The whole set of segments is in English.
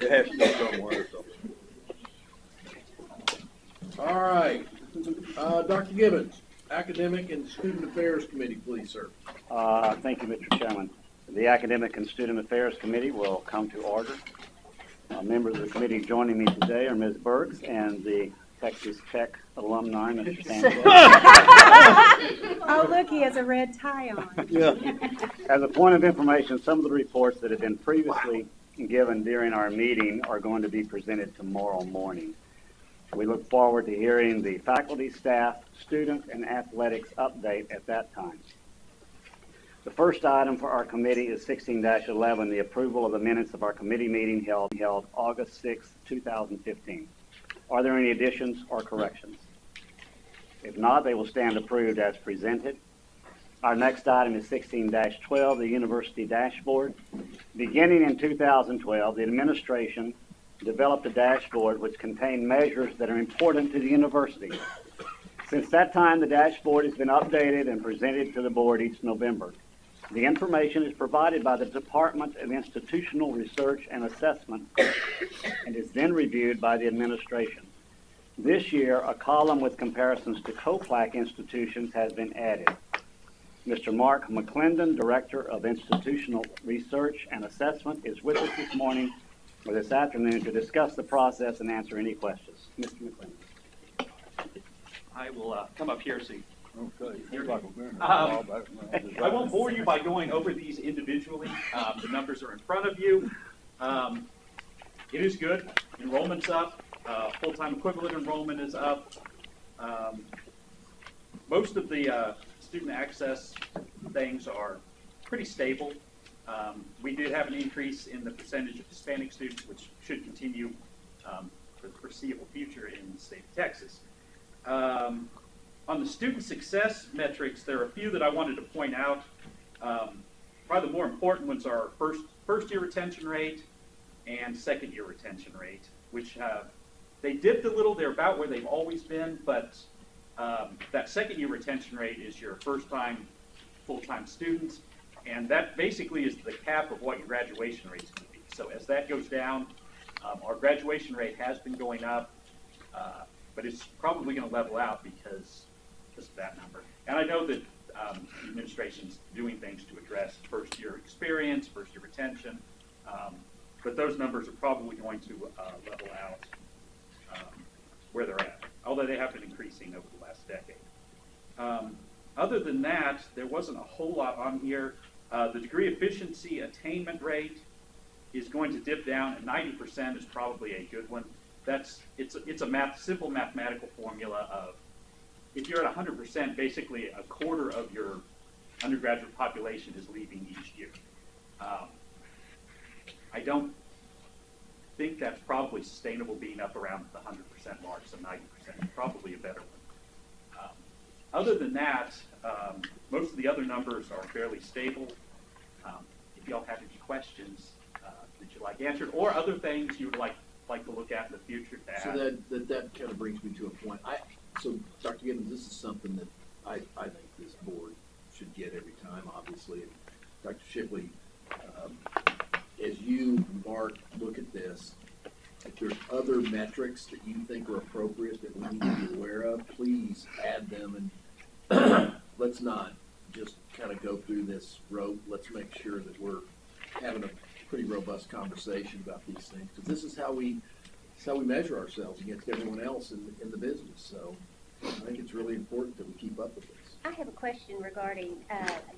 It has to go somewhere, so. All right. Dr. Gibbons, Academic and Student Affairs Committee, please, sir. Thank you, Mr. Chairman. The Academic and Student Affairs Committee will come to order. Members of the committee joining me today are Ms. Burks and the Texas Tech alumni, Mr. Sanchez. Oh, look, he has a red tie on. Yeah. As a point of information, some of the reports that have been previously given during our meeting are going to be presented tomorrow morning. We look forward to hearing the faculty, staff, student, and athletics update at that time. The first item for our committee is 16-11, the approval of the minutes of our committee meeting held August 6, 2015. Are there any additions or corrections? If not, they will stand approved as presented. Our next item is 16-12, the University Dashboard. Beginning in 2012, the administration developed a dashboard which contained measures that are important to the university. Since that time, the dashboard has been updated and presented to the board each November. The information is provided by the Department of Institutional Research and Assessment and is then reviewed by the administration. This year, a column with comparisons to COPLAC institutions has been added. Mr. Mark McClendon, Director of Institutional Research and Assessment, is with us this morning or this afternoon to discuss the process and answer any questions. Mr. McClendon. I will come up here so you Okay. I won't bore you by going over these individually. The numbers are in front of you. It is good. Enrollment's up. Full-time equivalent enrollment is up. Most of the student access things are pretty stable. We did have an increase in the percentage of Hispanic students, which should continue for the foreseeable future in the state of Texas. On the student success metrics, there are a few that I wanted to point out. Probably the more important ones are first-year retention rate and second-year retention rate, which they dipped a little. They're about where they've always been, but that second-year retention rate is your first-time full-time students, and that basically is the cap of what your graduation rate is going to be. So as that goes down, our graduation rate has been going up, but it's probably going to level out because of that number. And I know that the administration's doing things to address first-year experience, first-year retention, but those numbers are probably going to level out where they're at, although they have been increasing over the last decade. Other than that, there wasn't a whole lot on here. The degree efficiency attainment rate is going to dip down, and 90% is probably a good one. It's a simple mathematical formula of if you're at 100%, basically a quarter of your undergraduate population is leaving each year. I don't think that's probably sustainable being up around the 100% mark, so 90% is probably a better one. Other than that, most of the other numbers are fairly stable. If y'all have any questions that you'd like answered, or other things you would like to look at in the future to add. So that kind of brings me to a point. So, Dr. Gibbons, this is something that I think this board should get every time, obviously. And Dr. Shipley, as you, Mark, look at this, if there's other metrics that you think are appropriate that we need to be aware of, please add them. And let's not just kind of go through this rope. Let's make sure that we're having a pretty robust conversation about these things, because this is how we measure ourselves against everyone else in the business. So I think it's really important that we keep up with this. I have a question regarding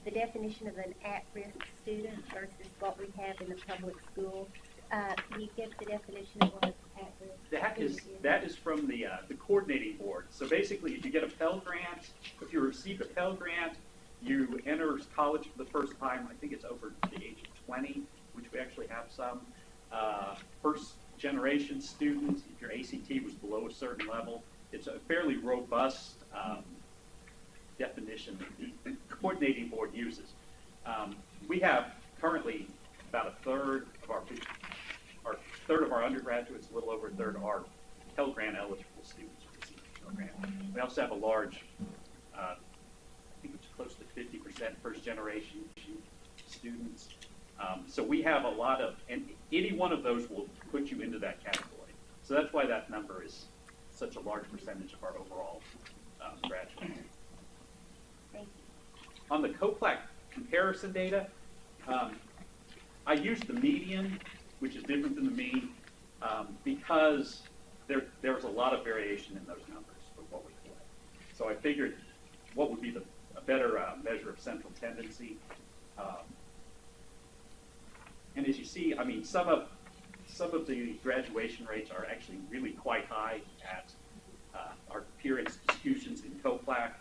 the definition of an at-risk student versus what we have in the public school. Can you give the definition of what at-risk? That is from the coordinating board. So basically, if you get a Pell Grant, if you receive a Pell Grant, you enter college for the first time. I think it's over the age of 20, which we actually have some. First generation students, if your ACT was below a certain level, it's a fairly robust definition that the coordinating board uses. We have currently about a third of our undergraduates, a little over a third of our Pell Grant eligible students receive the Pell Grant. We also have a large, I think it's close to 50% first generation students. So we have a lot of, and any one of those will put you into that category. So that's why that number is such a large percentage of our overall graduates. Thank you. On the COPLAC comparison data, I used the median, which is different than the mean, because there's a lot of variation in those numbers for what we collect. So I figured what would be a better measure of central tendency. And as you see, I mean, some of the graduation rates are actually really quite high at our peer institutions in COPLAC.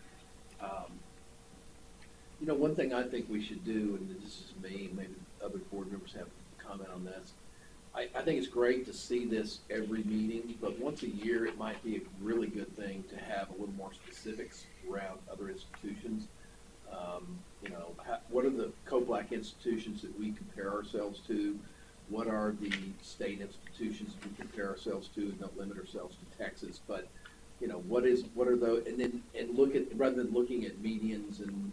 You know, one thing I think we should do, and this is me, maybe other board members have a comment on this. I think it's great to see this every meeting, but once a year, it might be a really good thing to have a little more specifics around other institutions. You know, what are the COPLAC institutions that we compare ourselves to? What are the state institutions we compare ourselves to? Don't limit ourselves to Texas, but you know, what are those? And look at, rather than looking at medians and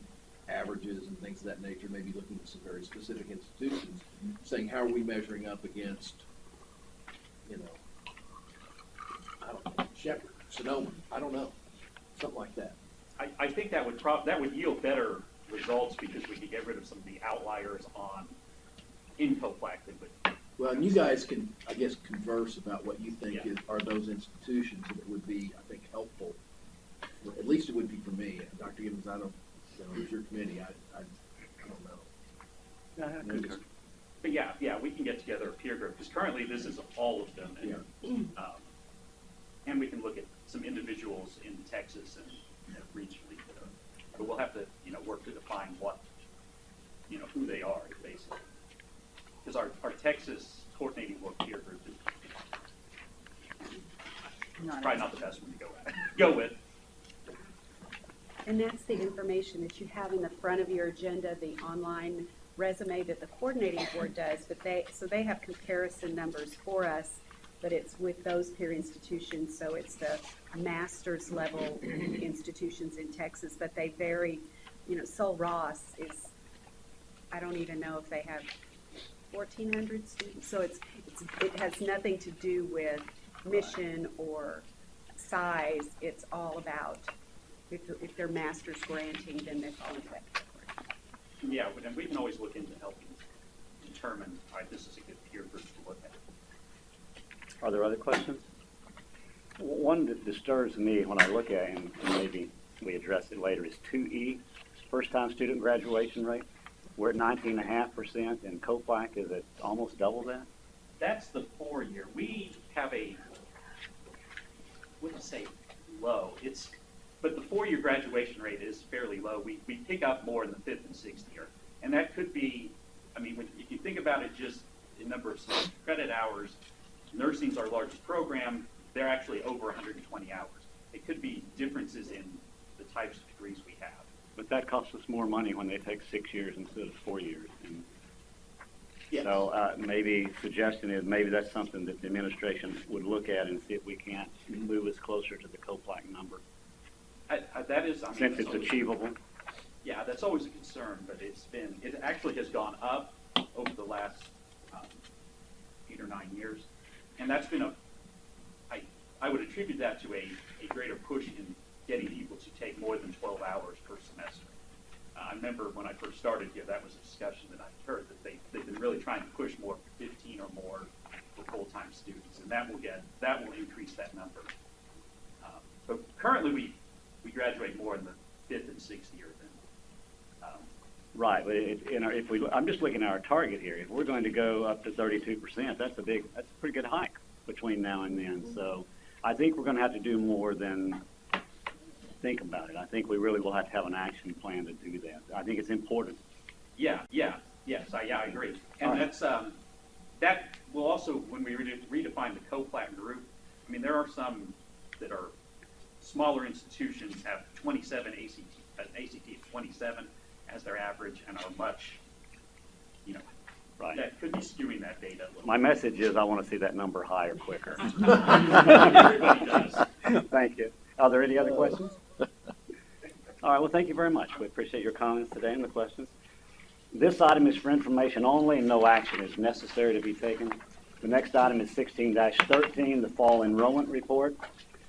averages and things of that nature, maybe looking at some very specific institutions, saying how are we measuring up against, you know, I don't know, Shepherd, Sonoma, I don't know, something like that. I think that would yield better results because we could get rid of some of the outliers in COPLAC that would. Well, and you guys can, I guess, converse about what you think Yeah. are those institutions that would be, I think, helpful. Well, at least it would be for me. Dr. Gibbons, I don't, you know, it's your committee, I don't know. But yeah, we can get together a peer group, because currently this is all of them. And, and we can look at some individuals in Texas and regionally. But we'll have to, work to define what, who they are, basically. Because our Texas coordinating board peer group is probably not the best one to go with. And that's the information that you have in the front of your agenda, the online resume that the coordinating board does, but they have comparison numbers for us, but it's with those peer institutions, so it's the master's level institutions in Texas, but they vary. Sol Ross is, I don't even know if they have 1,400 students, so it has nothing to do with mission or size. It's all about if they're master's granting, then they fall into that category. Yeah, and we can always look into helping determine, all right, this is a good peer group to look at. Are there other questions? One that disturbs me when I look at it, and maybe we address it later, is 2E, first-time student graduation rate. We're at 19.5%, and COPLAC is at almost double that. That's the 4-year. We have wouldn't say low. But the 4-year graduation rate is fairly low. We pick up more in the 5th and 6th year. And that could be, if you think about it just in number of credit hours, nursing's our largest program. They're actually over 120 hours. It could be differences in the types of degrees we have. But that costs us more money when they take 6 years instead of 4 years. And Yes. so maybe suggestion is maybe that's something that the administration would look at and see if we can't move us closer to the COPLAC number. That is, Since it's achievable. Yeah, that's always a concern, but it actually has gone up over the last 8 or 9 years. And that's been I would attribute that to a greater push in getting people to take more than 12 hours per semester. I remember when I first started here, that was a discussion that I heard, that they've been really trying to push more for 15 or more for full-time students, and that will increase that number. But currently we graduate more in the 5th and 6th year than. Right, but I'm just looking at our target here. If we're going to go up to 32%, that's a pretty good hike between now and then. So I think we're going to have to do more than think about it. I think we really will have to have an action plan to do that. I think it's important. Yes, I agree. And that's that will also, when we redefine the COPLAC group, there are some that are smaller institutions have 27 an ACT of 27 as their average and are much, Right. that could be skewing that data a little. My message is I want to see that number higher quicker. Everybody does. Thank you. Are there any other questions? All right, well, thank you very much. We appreciate your comments today and the questions. This item is for information only and no action is necessary to be taken. The next item is 16-13, the Fall Enrollment Report.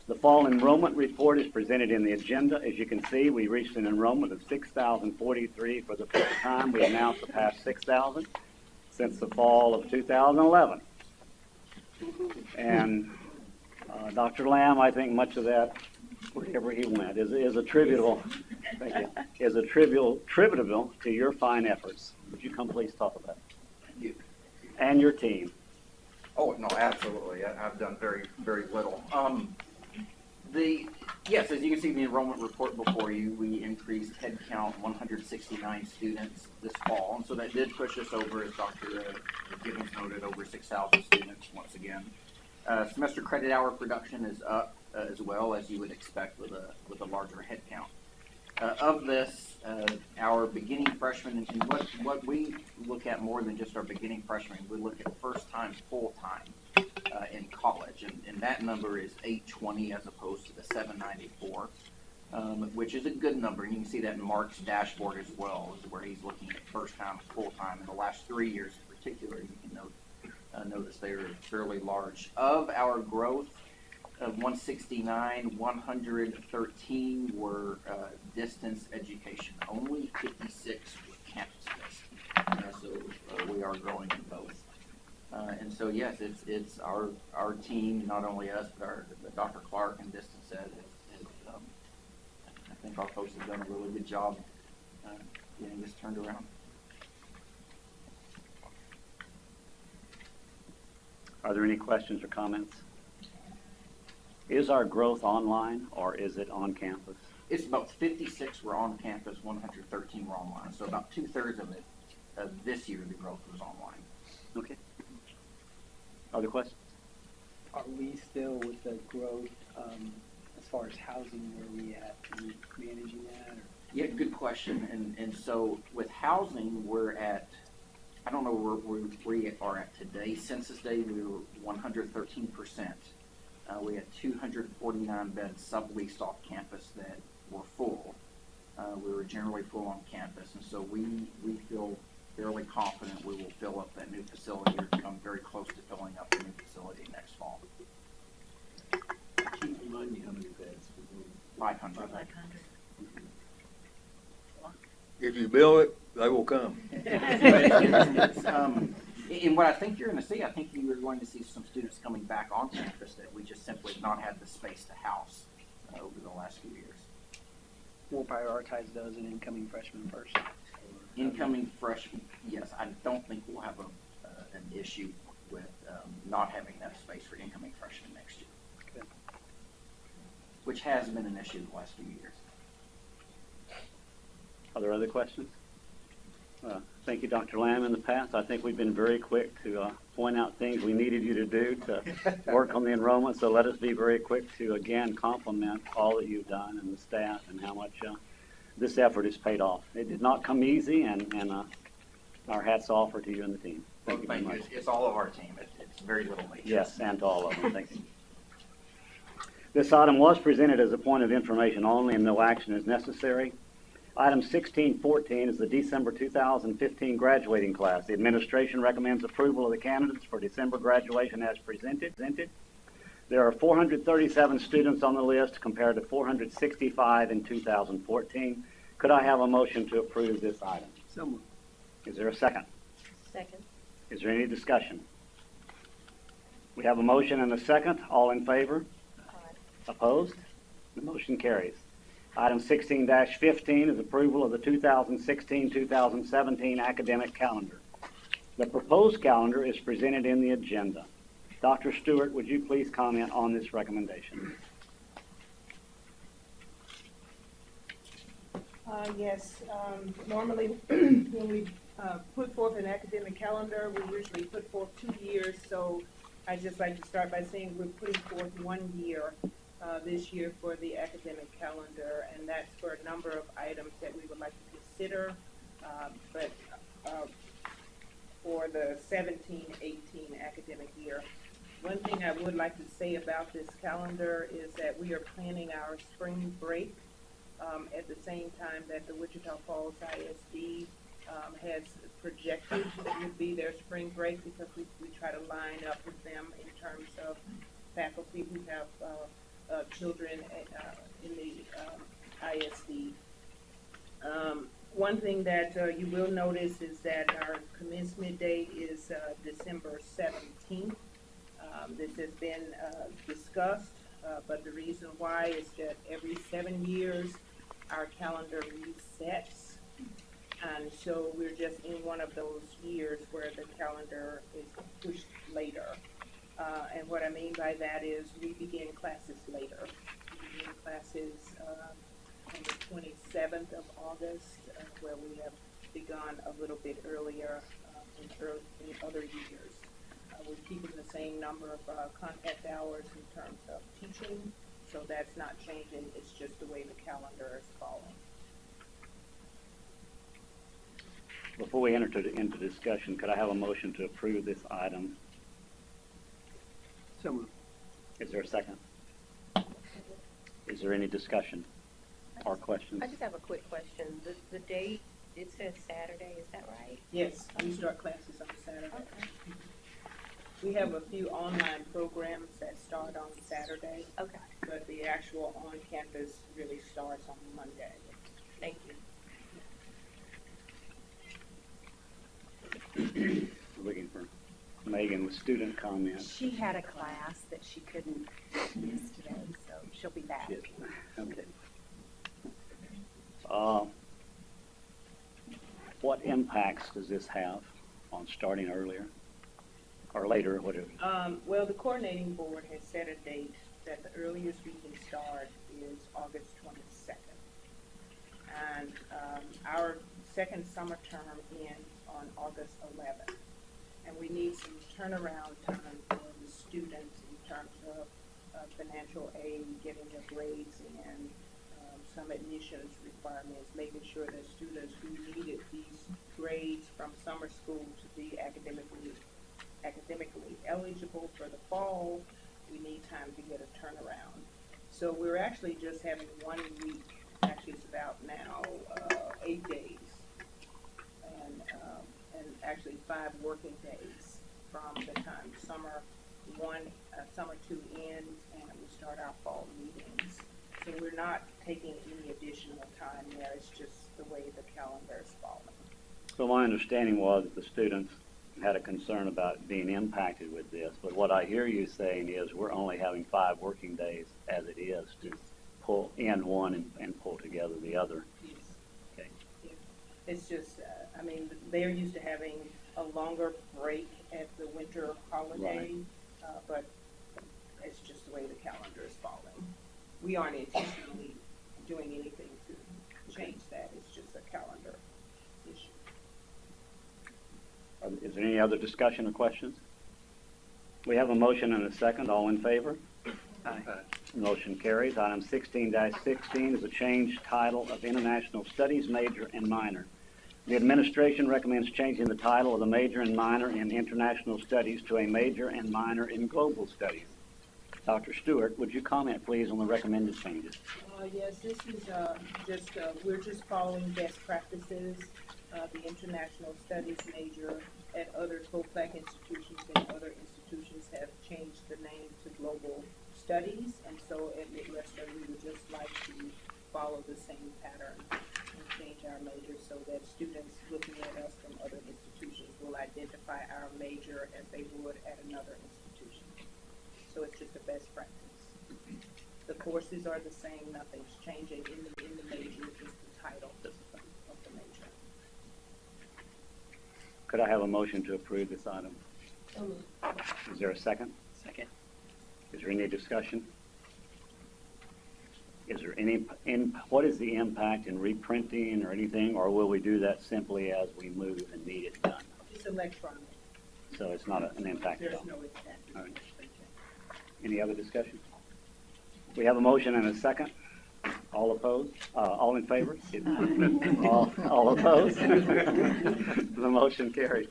The Fall Enrollment Report is presented in the agenda. As you can see, we reached an enrollment of 6,043 for the first time. We have now surpassed 6,000 since the fall of 2011. And Dr. Lamb, I think much of that, wherever he went, is attributable. Thank you. Is attributable to your fine efforts. Would you come please talk about it? Thank you. And your team. Oh, no, absolutely. I've done very, very little. Yes, as you can see in the enrollment report before you, we increased head count 169 students this fall. And so that did push us over, as Dr. Gibbons noted, over 6,000 students once again. Semester credit hour production is up as well, as you would expect with a larger head count. Of this, our beginning freshmen, and what we look at more than just our beginning freshmen, we look at first time, full time in college, and that number is 820 as opposed to the 794, which is a good number, and you can see that in Mark's dashboard as well, is where he's looking at first time, full time. In the last 3 years in particular, you can notice they are fairly large. Of our growth, of 169, 113 were distance education. Only 56 were campus-based. So we are growing in both. And so yes, it's our team, not only us, but Dr. Clark and Distance Ed. I think our folks have done a really good job getting this turned around. Are there any questions or comments? Is our growth online or is it on campus? It's about 56 were on campus, 113 were online. So about 2/3 of it, this year, the growth was online. Okay. Other questions? Are we still with the growth as far as housing, where we at? Are we managing that? Or? Yeah, good question. And so with housing, we're at, I don't know where we are at today. Census day, we were 113%. We had 249 beds subleased off campus that were full. We were generally full on campus, and so we feel fairly confident we will fill up that new facility or come very close to filling up the new facility next fall. Keep reminding me how many beds. 500. If you build it, they will come. And what I think you're going to see, I think you're going to see some students coming back on campus that we just simply have not had the space to house over the last few years. We'll prioritize those and incoming freshmen first. Incoming freshmen, yes, I don't think we'll have an issue with not having enough space for incoming freshmen next year, Good. which has been an issue the last few years. Are there other questions? Thank you, Dr. Lamb. In the past, I think we've been very quick to point out things we needed you to do to work on the enrollment, so let us be very quick to, again, compliment all that you've done and the staff and how much this effort has paid off. It did not come easy, and our hats off are to you and the team. Thank you very much. It's all of our team. It's very little me. Yes, and to all of them. Thank you. This item was presented as a point of information only, and no action is necessary. Item 1614 is the December 2015 graduating class. The administration recommends approval of the candidates for December graduation as presented. There are 437 students on the list compared to 465 in 2014. Could I have a motion to approve this item? So moved. Is there a second? Second. Is there any discussion? We have a motion and a second. All in favor? Opposed? The motion carries. Item 16-15 is approval of the 2016-2017 academic calendar. The proposed calendar is presented in the agenda. Dr. Stewart, would you please comment on this recommendation? Yes, normally when we put forth an academic calendar, we usually put forth 2 years, so I'd just like to start by saying we're putting forth 1 year this year for the academic calendar, and that's for a number of items that we would like to consider, but for the 17-18 academic year. One thing I would like to say about this calendar is that we are planning our spring break at the same time that the Wichita Falls ISD has projected it would be their spring break because we try to line up with them in terms of faculty who have children in the ISD. One thing that you will notice is that our commencement date is December 17th. This has been discussed, but the reason why is that every 7 years our calendar resets. And so we're just in one of those years where the calendar is pushed later. And what I mean by that is we begin classes later. We begin classes on the 27th of August, where we have begun a little bit earlier in other years. We're keeping the same number of contact hours in terms of teaching, so that's not changing. It's just the way the calendar is falling. Before we enter into discussion, could I have a motion to approve this item? So moved. Is there a second? Is there any discussion or questions? I just have a quick question. The date, it says Saturday, is that right? Yes, we start classes on Saturday. Okay. We have a few online programs that start on Saturday, Okay, but the actual on-campus really starts on Monday. thank you. Looking for Megan with student comments. She had a class that she couldn't miss today, so she'll be back. Okay. What impacts does this have on starting earlier or later, whatever? Well, the coordinating board has set a date that the earliest we can start is August 22nd. And our second summer term ends on August 11th. And we need some turnaround time for the students in terms of financial aid, getting their grades in, some admissions requirements, making sure that students who needed these grades from summer school to be academically eligible for the fall, we need time to get a turnaround. So we're actually just having 1 week, actually it's about now 8 days, and actually 5 working days from the time summer 2 ends and we start our fall meetings. So we're not taking any additional time there, it's just the way the calendar is falling. So my understanding was that the students had a concern about being impacted with this, but what I hear you saying is we're only having 5 working days as it is to pull in one and pull together the other. Yes. Okay. Yeah. It's just, I mean, they're used to having a longer break at the winter holiday, but it's just the way the calendar is falling. We aren't intentionally doing anything to change that, it's just a calendar issue. Is there any other discussion or questions? We have a motion and a second. All in favor? Aye. Motion carries. Item 16-16 is a change title of International Studies major and minor. The administration recommends changing the title of the major and minor in International Studies to a major and minor in Global Studies. Dr. Stewart, would you comment, please, on the recommended changes? Yes, this is we're just following best practices. The International Studies major at other COPLAC institutions and other institutions have changed the name to Global Studies, and so at Midwestern we would just like to follow the same pattern and change our major so that students looking at us from other institutions will identify our major as they would at another institution. So it's just a best practice. The courses are the same, nothing's changing in the major, just the title of the major. Could I have a motion to approve this item? Is there a second? Second. Is there any discussion? Is there what is the impact in reprinting or anything, or will we do that simply as we move and need it done? It's electronic. So it's not an impact at There's all? no impact. All right. Any other discussion? We have a motion and a second. All opposed? All in favor? All opposed? The motion carries.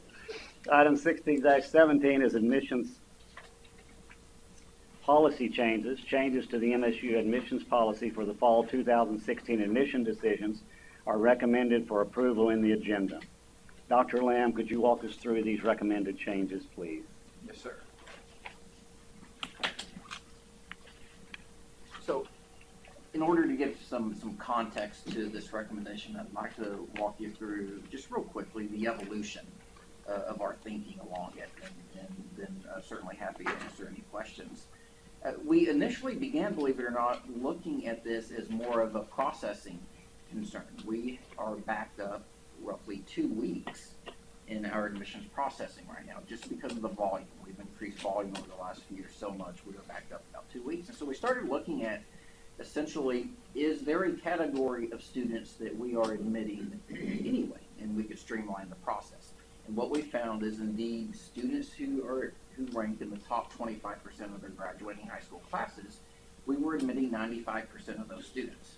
Item 16-17 is admissions policy changes. Changes to the MSU admissions policy for the fall 2016 admission decisions are recommended for approval in the agenda. Dr. Lamb, could you walk us through these recommended changes, please? Yes, sir. So, in order to give some context to this recommendation, I'd like to walk you through, just real quickly, the evolution of our thinking along it, and then certainly happy to answer any questions. We initially began, believe it or not, looking at this as more of a processing concern. We are backed up roughly 2 weeks in our admissions processing right now, just because of the volume. We've increased volume over the last few years so much, we are backed up about 2 weeks. And so we started looking at, essentially, is there a category of students that we are admitting anyway, and we could streamline the process. And what we found is, indeed, students who rank in the top 25% of their graduating high school classes, we were admitting 95% of those students.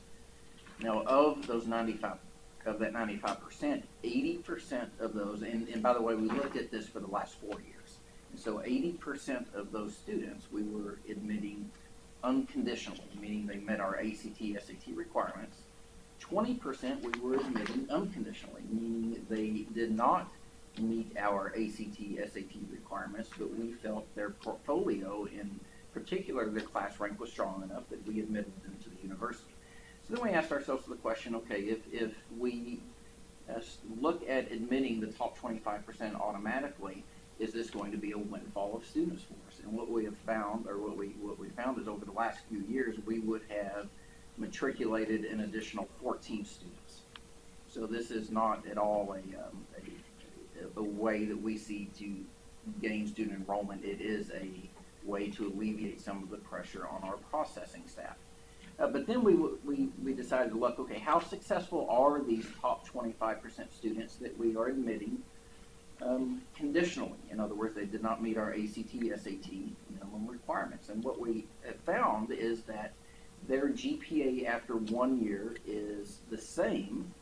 Now, of that 95%, 80% of those, and by the way, we looked at this for the last 4 years. And so 80% of those students we were admitting unconditionally, meaning they met our ACT, SAT requirements. 20% we were admitting unconditionally, meaning they did not meet our ACT, SAT requirements, but we felt their portfolio, in particular their class rank, was strong enough that we admitted them to the university. So then we asked ourselves the question, okay, if we look at admitting the top 25% automatically, is this going to be a windfall of students for us? And what we have found, or what we found is, over the last few years, we would have matriculated an additional 14 students. So this is not at all a way that we see to gain student enrollment. It is a way to alleviate some of the pressure on our processing staff. But then we decided to look, okay, how successful are these top 25% students that we are admitting conditionally? In other words, they did not meet our ACT, SAT minimum requirements. And what we have found is that their GPA after 1 year is the same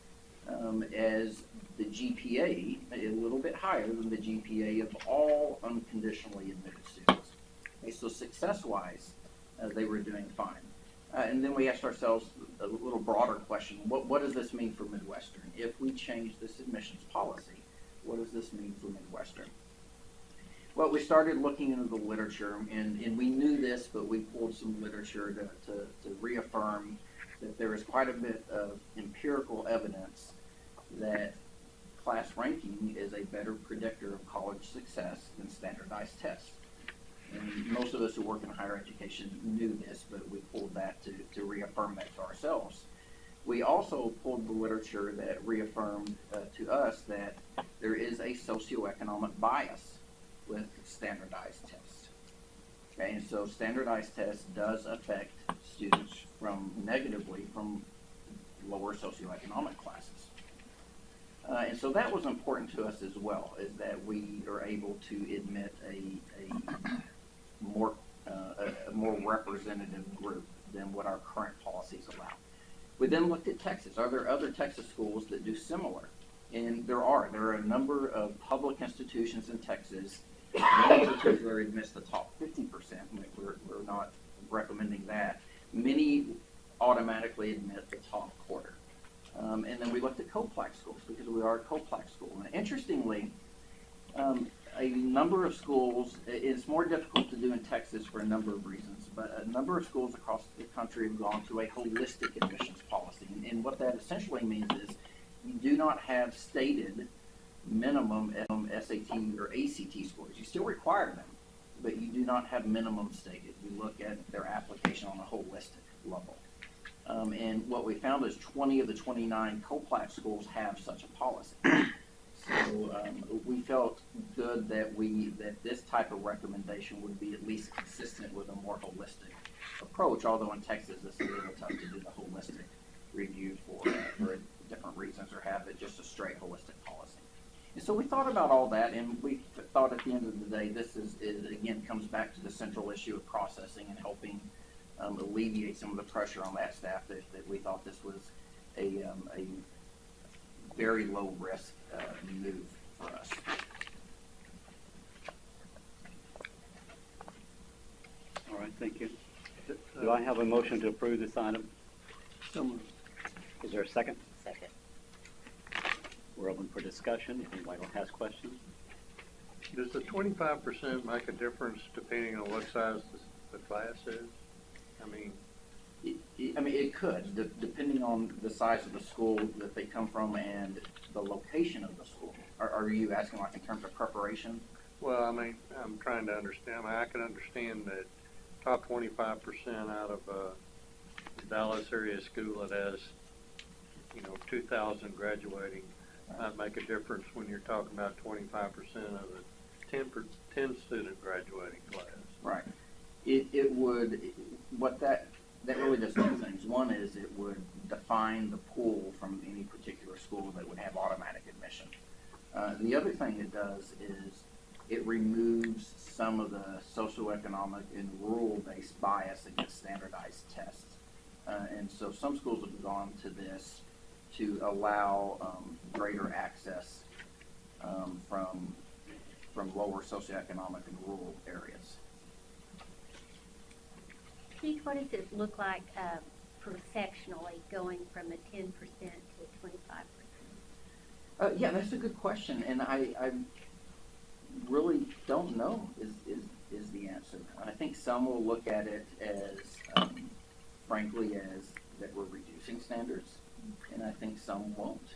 as the GPA, a little bit higher than the GPA of all unconditionally admitted students. Okay, so success-wise, they were doing fine. And then we asked ourselves a little broader question: what does this mean for Midwestern? If we change this admissions policy, what does this mean for Midwestern? Well, we started looking into the literature, and we knew this, but we pulled some literature to reaffirm that there is quite a bit of empirical evidence that class ranking is a better predictor of college success than standardized tests. And most of us who work in higher education knew this, but we pulled that to reaffirm that to ourselves. We also pulled the literature that reaffirmed to us that there is a socioeconomic bias with standardized tests. Okay, and so standardized tests does affect students negatively from lower socioeconomic classes. And so that was important to us as well, is that we are able to admit a more representative group than what our current policies allow. We then looked at Texas. Are there other Texas schools that do similar? And there are. There are a number of public institutions in Texas. One in particular admits the top 50%. We're not recommending that. Many automatically admit the top quarter. And then we looked at co-plaque schools, because we are a co-plaque school. And interestingly, a number of schools, it's more difficult to do in Texas for a number of reasons, but a number of schools across the country have gone to a holistic admissions policy. And what that essentially means is you do not have stated minimum SAT or ACT scores. You still require them, but you do not have minimum stated. You look at their application on a holistic level. And what we found is 20 of the 29 co-plaque schools have such a policy. So we felt good that this type of recommendation would be at least consistent with a more holistic approach, although in Texas it's a little tough to do the holistic review for different reasons, or have it just a straight holistic policy. And so we thought about all that, and we thought at the end of the day, this is again comes back to the central issue of processing and helping alleviate some of the pressure on that staff, that we thought this was a very low risk move for us. All right, thank you. Do I have a motion to approve this item? So moved. Is there a second? Second. We're open for discussion, if anybody has questions. Does the 25% make a difference depending on what size the class is? I mean, It could, depending on the size of the school that they come from and the location of the school. Are you asking like in terms of preparation? well, I mean, I'm trying to understand. I can understand that top 25% out of a Dallas area school that has, 2,000 graduating might make a difference when you're talking about 25% of a 10 student graduating class. Right. It would, that really does two things. One is it would define the pool from any particular school that would have automatic admission. The other thing it does is it removes some of the socioeconomic and rural-based bias against standardized tests. And so some schools have gone to this to allow greater access from lower socioeconomic and rural areas. Keith, what does it look like perceptionally going from a 10% to 25%? Yeah, that's a good question, and I really don't know is the answer. I think some will look at it as, frankly, as that we're reducing standards, and I think some won't.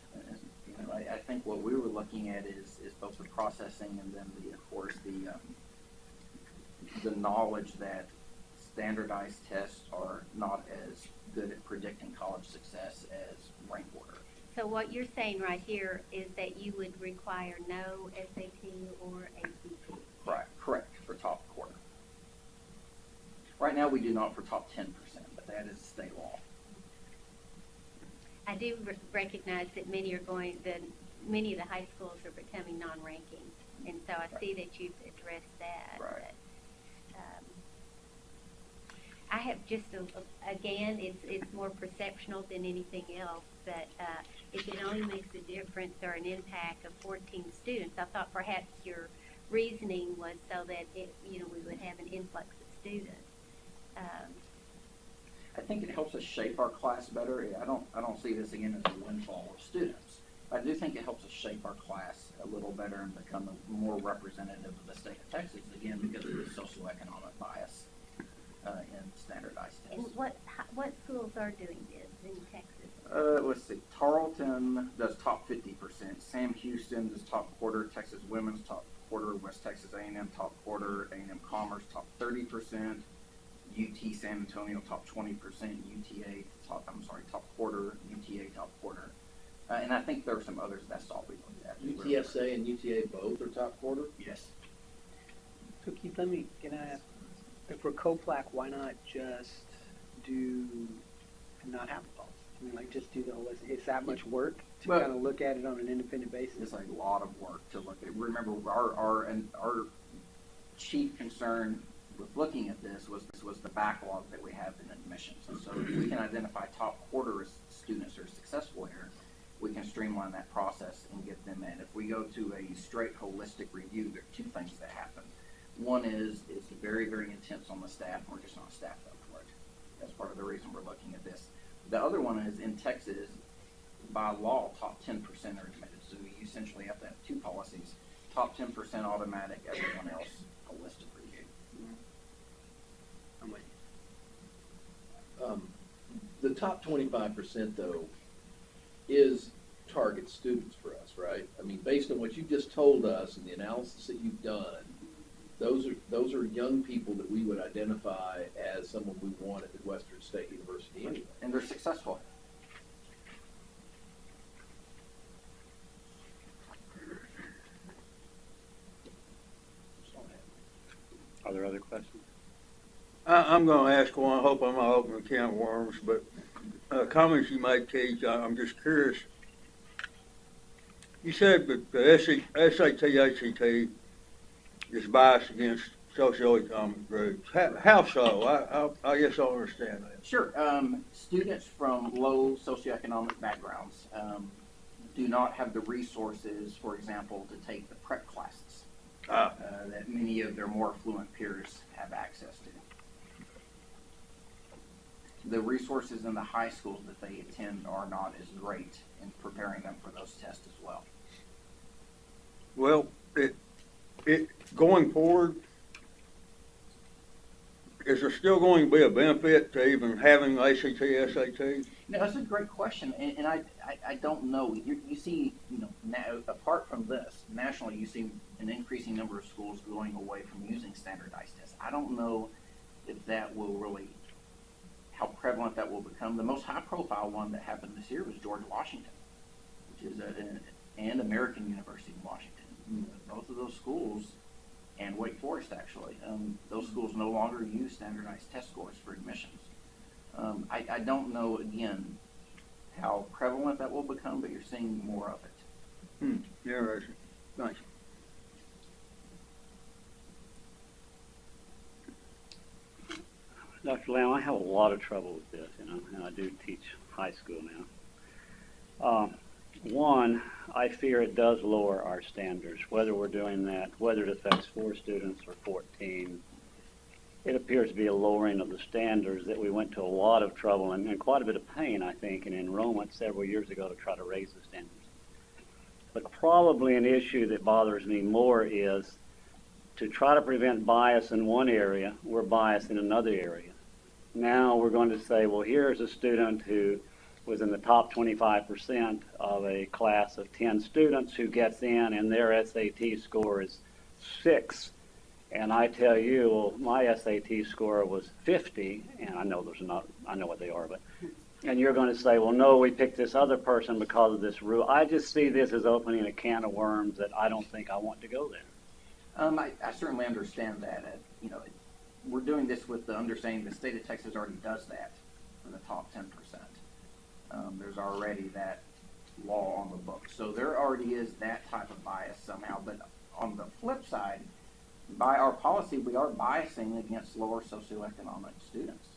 I think what we were looking at is both the processing and then of course the knowledge that standardized tests are not as good at predicting college success as rank order. So what you're saying right here is that you would require no SAT or ACT. Right, correct, for top quarter. Right now, we do not for top 10%, but that is state law. I do recognize that many of the high schools are becoming non-ranking, and so I see that you've addressed that. Right. But, I have just, again, it's more perceptional than anything else, but if it only makes a difference or an impact of 14 students, I thought perhaps your reasoning was so that we would have an influx of students. I think it helps us shape our class better. I don't see this again as a windfall of students. I do think it helps us shape our class a little better and become more representative of the state of Texas, again, because of the socioeconomic bias in standardized And tests. what schools are doing this in Texas? Let's see. Tarleton does top 50%. Sam Houston does top quarter. Texas Women's top quarter. West Texas A&M top quarter. A&M Commerce top 30%. UT San Antonio top 20%. UTA top quarter. UTA top quarter. And I think there are some others. That's all we looked at. UTSA and UTA both are top quarter? Yes. So Keith, can I ask, for COPLAC, why not just not have a policy? I mean, like, just do the whole list. It's that much work to Well, kind of look at it on an independent basis? It's a lot of work to look at. Remember, our chief concern with looking at this was the backlog that we have in admissions. And so if we can identify top quarter students who are successful here, we can streamline that process and get them in. If we go to a straight holistic review, there are two things that happen. One is it's very, very intense on the staff, and we're just not staffed up for it. That's part of the reason we're looking at this. The other one is in Texas, by law, top 10% are admitted. So you essentially have to have two policies. Top 10% automatic, everyone else holistic review. I'm with The top 25% though is target students for us, right? I mean, based on what you just told us and the analysis that you've done, those are young people that we would identify as someone we want at Midwestern State University anyway. And they're successful. Are there other questions? I'm gonna ask one, I hope I'm not opening a can of worms, but comments you made, Keith, I'm just curious. You said that the SAT, ACT is biased against socioeconomic groups. How so? I guess I don't understand that. Sure. Students from low socioeconomic backgrounds do not have the resources, for example, to take the prep classes that many of their more affluent peers have access to. the resources in the high schools that they attend are not as great in preparing them for those tests as well. Well, going forward, is there still going to be a benefit to even having ACT, SAT? No, that's a great question, and I don't know. You see, apart from this, nationally, you see an increasing number of schools going away from using standardized tests. I don't know if that will really, how prevalent that will become. The most high-profile one that happened this year was George Washington, which is and American University in Washington. Both of those schools, and Wake Forest actually, those schools no longer use standardized test scores for admissions. I don't know, again, how prevalent that will become, but you're seeing more of it. Interesting. Thanks. Dr. Lamb, I have a lot of trouble with this, and I do teach high school now. One, I fear it does lower our standards, whether we're doing that, whether it affects 4 students or 14. It appears to be a lowering of the standards that we went to a lot of trouble and quite a bit of pain, I think, in enrollment several years ago to try to raise the standards. But probably an issue that bothers me more is to try to prevent bias in one area, we're biased in another area. Now we're going to say, well, here's a student who was in the top 25% of a class of 10 students who gets in and their SAT score is 6. And I tell you, well, my SAT score was 50, and I know I know what they are, but, and you're going to say, well, no, we picked this other person because of this rule. I just see this as opening a can of worms that I don't think I want to go there. I certainly understand that. We're doing this with the understanding the state of Texas already does that for the top 10%. There's already that law on the books. So there already is that type of bias somehow. But on the flip side, by our policy, we are biasing against lower socioeconomic students.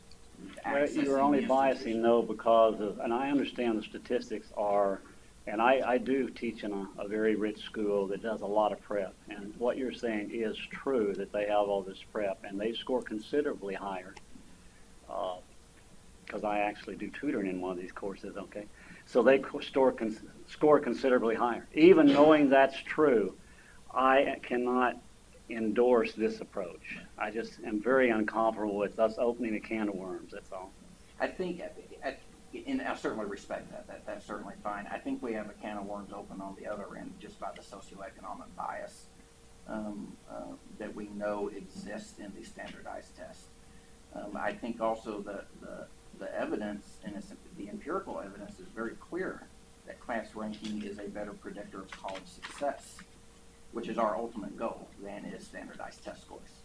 Well, you're only biasing, though, because of, and I understand the statistics are, and I do teach in a very rich school that does a lot of prep. And what you're saying is true, that they have all this prep, and they score considerably higher. Because I actually do tutoring in one of these courses, okay? So they score considerably higher. Even knowing that's true, I cannot endorse this approach. I just am very uncomfortable with us opening a can of worms, that's all. I think, and I certainly respect that. That's certainly fine. I think we have a can of worms open on the other end just by the socioeconomic bias that we know exists in these standardized tests. I think also the evidence, and the empirical evidence is very clear that class ranking is a better predictor of college success, which is our ultimate goal, than is standardized test scores.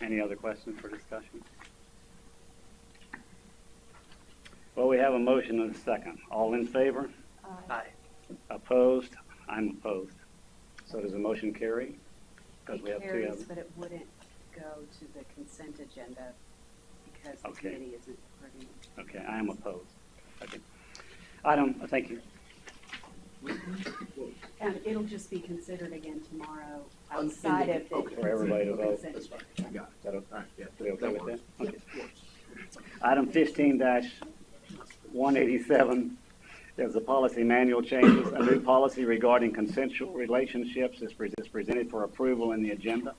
Any other questions for discussion? Well, we have a motion and a second. All in favor? Aye. Opposed? I'm opposed. So does the motion carry? Because we have It 2 carries, others. but it wouldn't go to the consent agenda because the Okay. committee isn't approving it. Okay, I am opposed. Okay. Thank you. And it'll just be considered again tomorrow outside of the. Okay. For everybody to vote. consent That's fine, I got it. Is that okay? All right, yeah, We okay with works. that? Okay. Yeah, works. Item 15-187 is the policy manual changes. A new policy regarding consensual relationships is presented for approval in the agenda.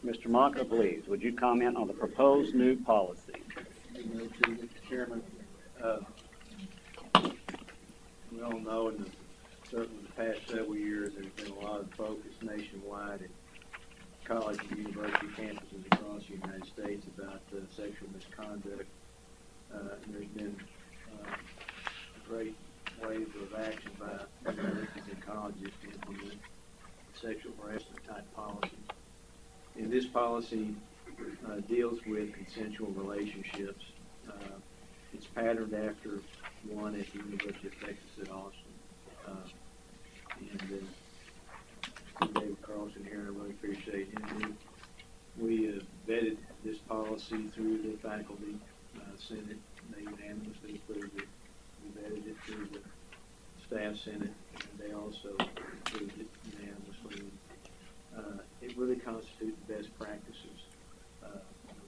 Mr. Maka, please, would you comment on the proposed new policy? Mr. Chairman, we all know certainly in the past several years, there's been a lot of focus nationwide at college and university campuses across the United States about sexual misconduct. And there's been a great wave of action by universities and colleges to implement sexual harassment type policies. And this policy deals with consensual relationships. It's patterned after one at the University of Texas at Austin. And David Carlson here, and I really appreciate him. We vetted this policy through the faculty senate. They unanimously approved it. We vetted it through the staff senate, and they also approved it unanimously. It really constitute the best practices.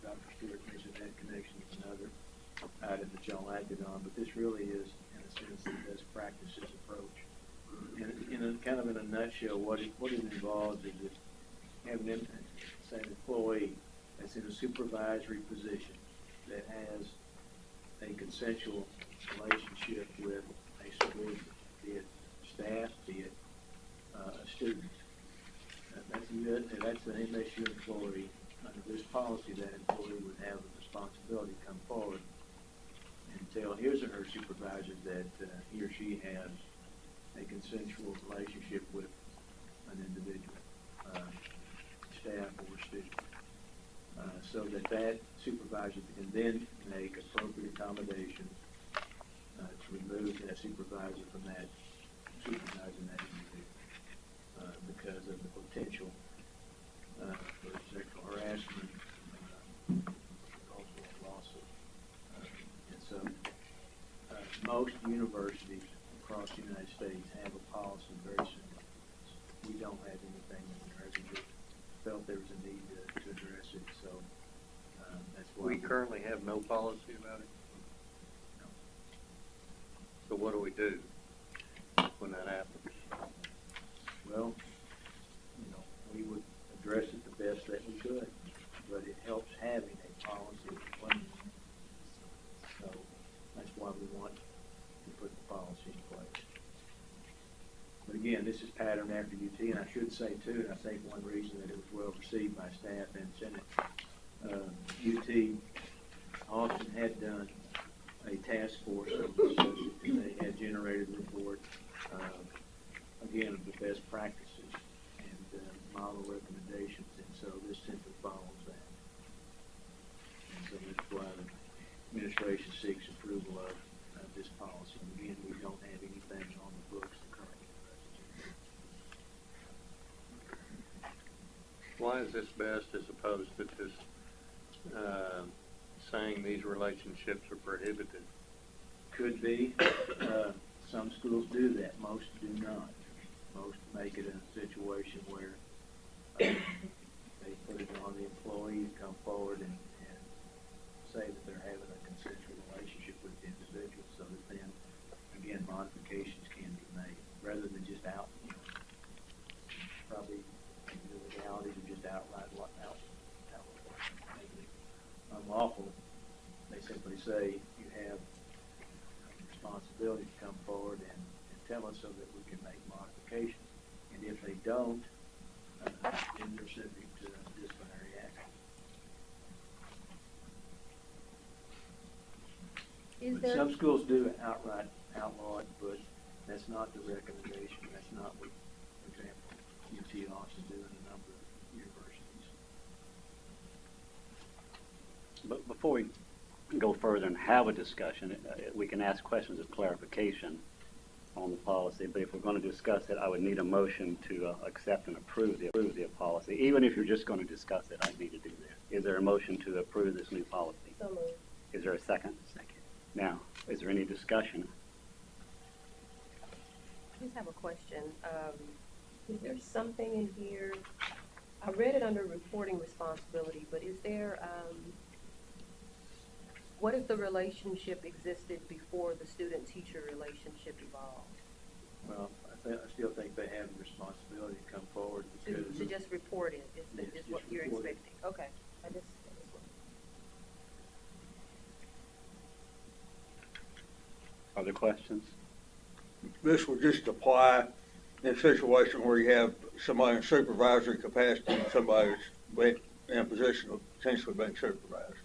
Dr. Stewart mentioned that connection is another item that y'all acted on, but this really is, in a sense, the best practices approach. And in a kind of in a nutshell, what it involves is that having an employee that's in a supervisory position that has a consensual relationship with a subordinate, be it staff, be it a student. That's an MSU employee. Under this policy, that employee would have a responsibility to come forward and tell his or her supervisor that he or she has a consensual relationship with an individual, staff or student, so that supervisor can then make appropriate accommodations to remove that supervisor from that supervising that individual because of the potential for sexual harassment, also a lawsuit. And so most universities across the United States have a policy very similar to this. We don't have anything that we felt there was a need to address it, so that's why. We currently have no policy about it. No. So what do we do when that happens? Well, we would address it the best that we could, but it helps having a policy in place. So that's why we want to put the policy in place. But again, this is patterned after UT, and I should say too, and I think one reason that it was well received by staff and Senate, UT Austin had done a task force of the subject, and they had generated a report, again, of the best practices and model recommendations, and so this simply follows that. And so that's why the administration seeks approval of this policy. And again, we don't have anything on the books that currently addresses it. Why is this best as opposed to just saying these relationships are prohibited? Could be. Some schools do that. Most do not. Most make it a situation where they put it on the employee to come forward and say that they're having a consensual relationship with the individual, so that then, again, modifications can be made, rather than just probably the legalities are just outright unlawful. They simply say you have a responsibility to come forward and tell us so that we can make modifications. And if they don't, then they're subject to disciplinary action. But some schools do outright outlaw it, but that's not the recommendation. That's not what, for example, UT Austin do in a number of universities. But before we go further and have a discussion, we can ask questions of clarification on the policy, but if we're going to discuss it, I would need a motion to accept and approve the policy. Even if you're just going to discuss it, I need to do that. Is there a motion to approve this new policy? So moved. Is there a second? Second. Now, is there any discussion? I just have a question. Is there something in here, I read it under reporting responsibility, but is there, what if the relationship existed before the student-teacher relationship evolved? Well, I still think they have the responsibility to come forward because To just report it is Yes, what just you're report it. expecting? Okay. I just. Other questions? This would just apply in a situation where you have somebody in supervisory capacity and somebody who's in a position of potentially being supervised.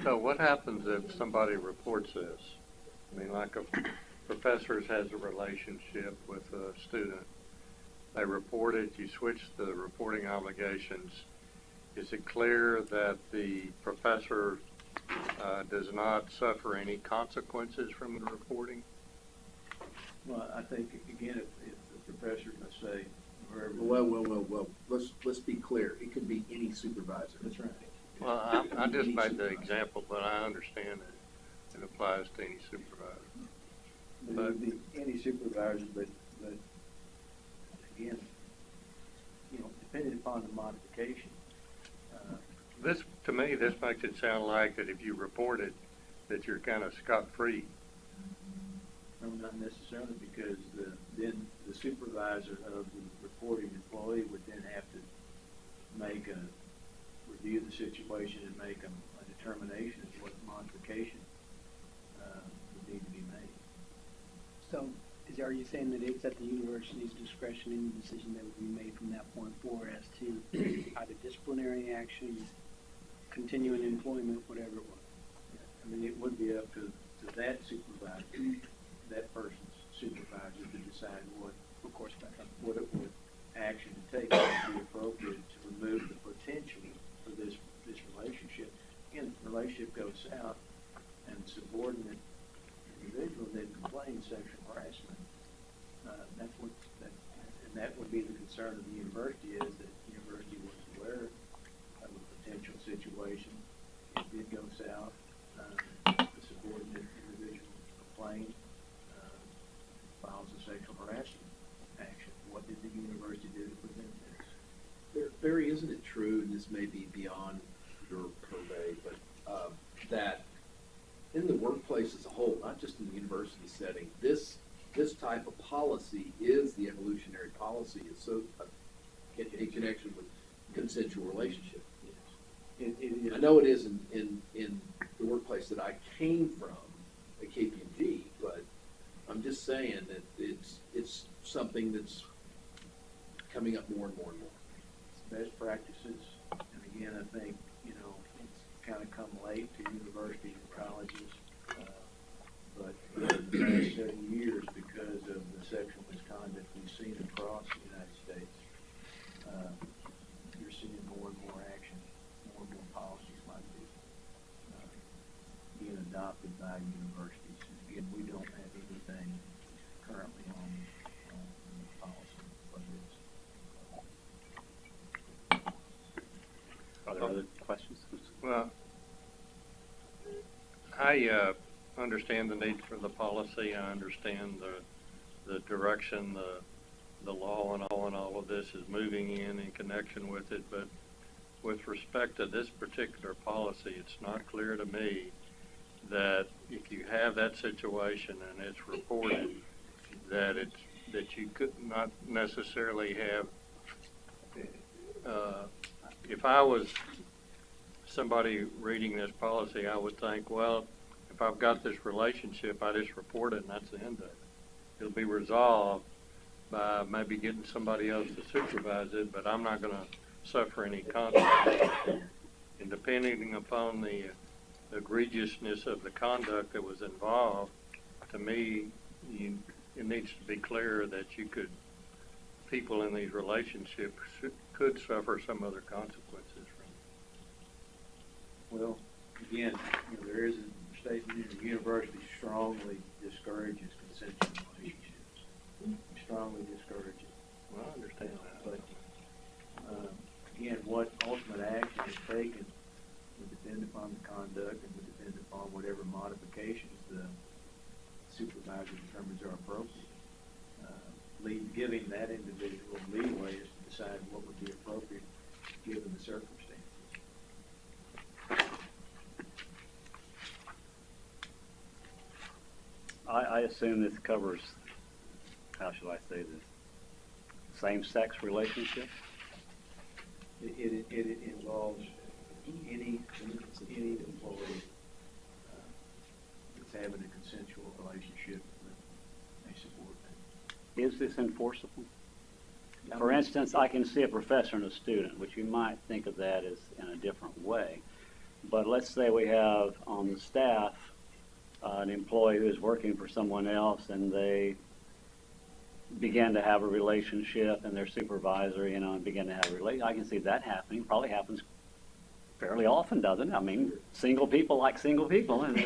So what happens if somebody reports this? I mean, like a professor has a relationship with a student. They report it, you switch the reporting obligations. Is it clear that the professor does not suffer any consequences from the reporting? Well, I think, again, if the professor, let's say, wherever. Well, let's be clear. It could be any supervisor. That's right. Well, I just made the example, but I understand that it applies to any supervisor. It would be any supervisor, but again, upon the modification. This, to me, this makes it sound like that if you report it, that you're kind of scot-free. No, not necessarily, because then the supervisor of the reporting employee would then have to review the situation and make a determination of what modification would need to be made. So, are you saying that it's at the university's discretion, any decision that would be made from that point forward as to either disciplinary action, continuing employment, whatever it was? I mean, it would be up to that supervisor, that person's supervisor, to decide what action to take would be appropriate to remove the potential for this relationship. Again, if the relationship goes south and the subordinate individual then complains sexual harassment, that would be the concern of the university, is that the university was aware of a potential situation. It did go south. The subordinate individual complained, files a sexual harassment action. What did the university do to prevent this? Barry, isn't it true, and this may be beyond your purvey, but that in the workplace as a whole, not just in the university setting, this type of policy is the evolutionary policy, is so in connection with consensual relationship. It is. I know it is in the workplace that I came from at KPMG, but I'm just saying that it's something that's coming up more and more and more. Best practices, and again, I think, it's kind of come late to universities and colleges, but in the last several years, because of the sexual misconduct we've seen across the United States, you're seeing more and more action, more and more policies like this being adopted by universities. Again, we don't have anything currently on policy for this. Are there other questions? Well, I understand the need for the policy. I understand the direction the law and all of this is moving in connection with it. But with respect to this particular policy, it's not clear to me that if you have that situation and it's reported, that you could not necessarily have. If I was somebody reading this policy, I would think, well, if I've got this relationship, I just report it and that's the end of it. It'll be resolved by maybe getting somebody else to supervise it, but I'm not going to suffer any consequences. And depending upon the egregiousness of the conduct that was involved, to me, it needs to be clear that people in these relationships could suffer some other consequences from it. Well, again, there is a statement, the university strongly discourages consensual relationships. Strongly discourages it. Well, I understand that. But, again, what ultimate action is taken would depend upon the conduct and would depend upon whatever modifications the supervisor determines are appropriate. Giving that individual leeway is to decide what would be appropriate given the circumstances. I assume this covers, how shall I say this, same-sex relationships? It involves any employee that's having a consensual relationship with a subordinate. Is this enforceable? For instance, I can see a professor and a student, which you might think of that as in a different way. But let's say we have on the staff an employee who is working for someone else and they begin to have a relationship and their supervisor, and begin to have a relationship. I can see that happening. Probably happens fairly often, doesn't it? I mean, single people like single people, and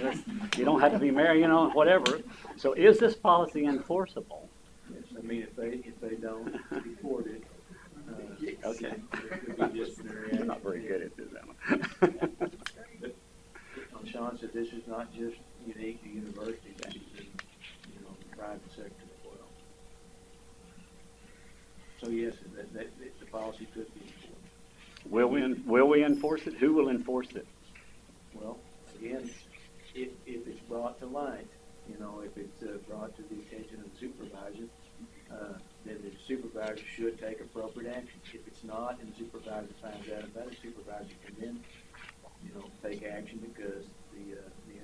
you don't have to be married, whatever. So is this policy enforceable? Yes, I mean, if they don't report it, Okay. it could be disciplinary action. Not very good at this, Emma. Sean said this is not just unique to universities, this is in the private sector as well. So yes, the policy could be enforced. Will we enforce it? Who will enforce it? Well, again, if it's brought to light, if it's brought to the attention of the supervisor, then the supervisor should take appropriate action. If it's not, and the supervisor finds out about it, the supervisor can then, take action because the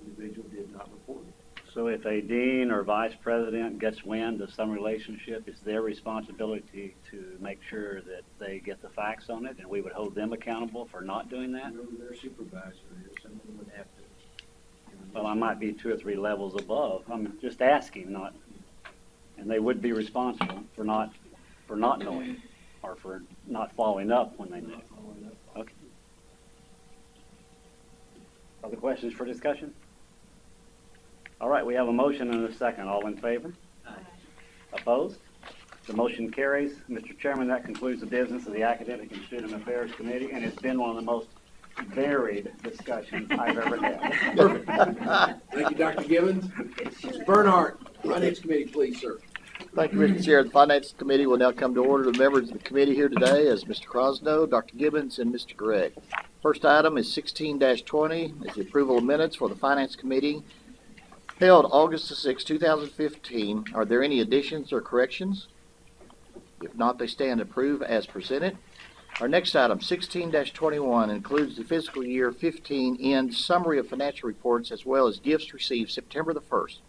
individual did not report it. So if a dean or vice president gets wind of some relationship, it's their responsibility to make sure that they get the facts on it, and we would hold them accountable for not doing that? Whoever their supervisor is, someone would have to. Well, I might be 2 or 3 levels above. I'm just asking, and they would be responsible for not knowing or for not following up when they knew. Okay. Other questions for discussion? All right, we have a motion and a second. All in favor? Aye. Opposed? The motion carries. Mr. Chairman, that concludes the business of the Academic and Student Affairs Committee, and it's been one of the most varied discussions I've ever had. Perfect. Thank you, Dr. Gibbons. Mr. Bernhardt, Finance Committee, please, sir. Thank you, Mr. Chair. The Finance Committee will now come to order. The members of the committee here today is Mr. Crosno, Dr. Gibbons, and Mr. Gregg. First item is 16-20, is the approval of minutes for the Finance Committee held August 6, 2015. Are there any additions or corrections? If not, they stand approved as presented. Our next item, 16-21, includes the fiscal year 15 end summary of financial reports as well as gifts received September the 1st.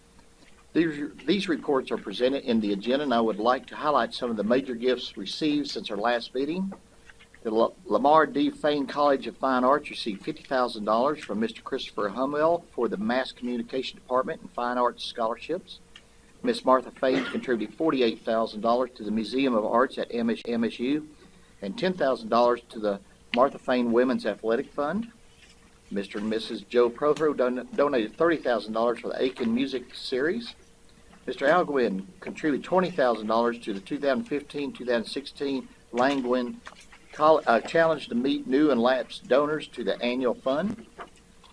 These reports are presented in the agenda, and I would like to highlight some of the major gifts received since our last meeting. The Lamar D. Fain College of Fine Arts received $50,000 from Mr. Christopher Hummel for the Mass Communication Department and Fine Arts Scholarships. Miss Martha Fain contributed $48,000 to the Museum of Arts at MSU and $10,000 to the Martha Fain Women's Athletic Fund. Mr. and Mrs. Joe Prothero donated $30,000 for the Aiken Music Series. Mr. Alguin contributed $20,000 to the 2015-2016 Langwin Challenge to meet new and lapsed donors to the annual fund.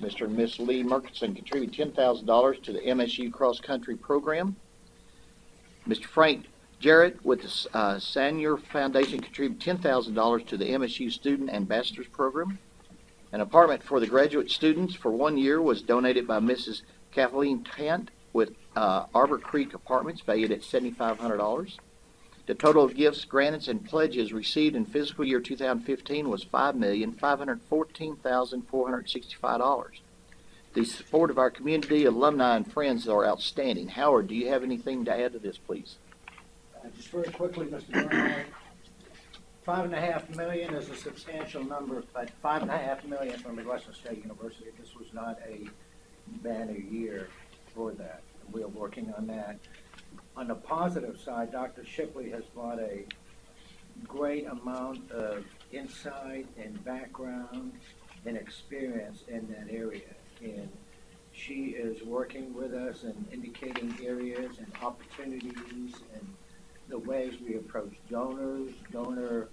Mr. and Miss Lee Murkison contributed $10,000 to the MSU Cross Country Program. Mr. Frank Jarrett with the Sanier Foundation contributed $10,000 to the MSU Student Ambassadors Program. An apartment for the graduate students for 1 year was donated by Mrs. Kathleen Tant with Arbor Creek Apartments, valued at $7,500. The total of gifts, grants, and pledges received in fiscal year 2015 was $5,514,465. The support of our community, alumni, and friends are outstanding. Howard, do you have anything to add to this, please? Just very quickly, Mr. Bernhardt, $5.5 million is a substantial number, but $5.5 million from Midwestern State University. This was not a banner year for that. We are working on that. On the positive side, Dr. Shipley has brought a great amount of insight and background and experience in that area. And she is working with us and indicating areas and opportunities and the ways we approach donors, donor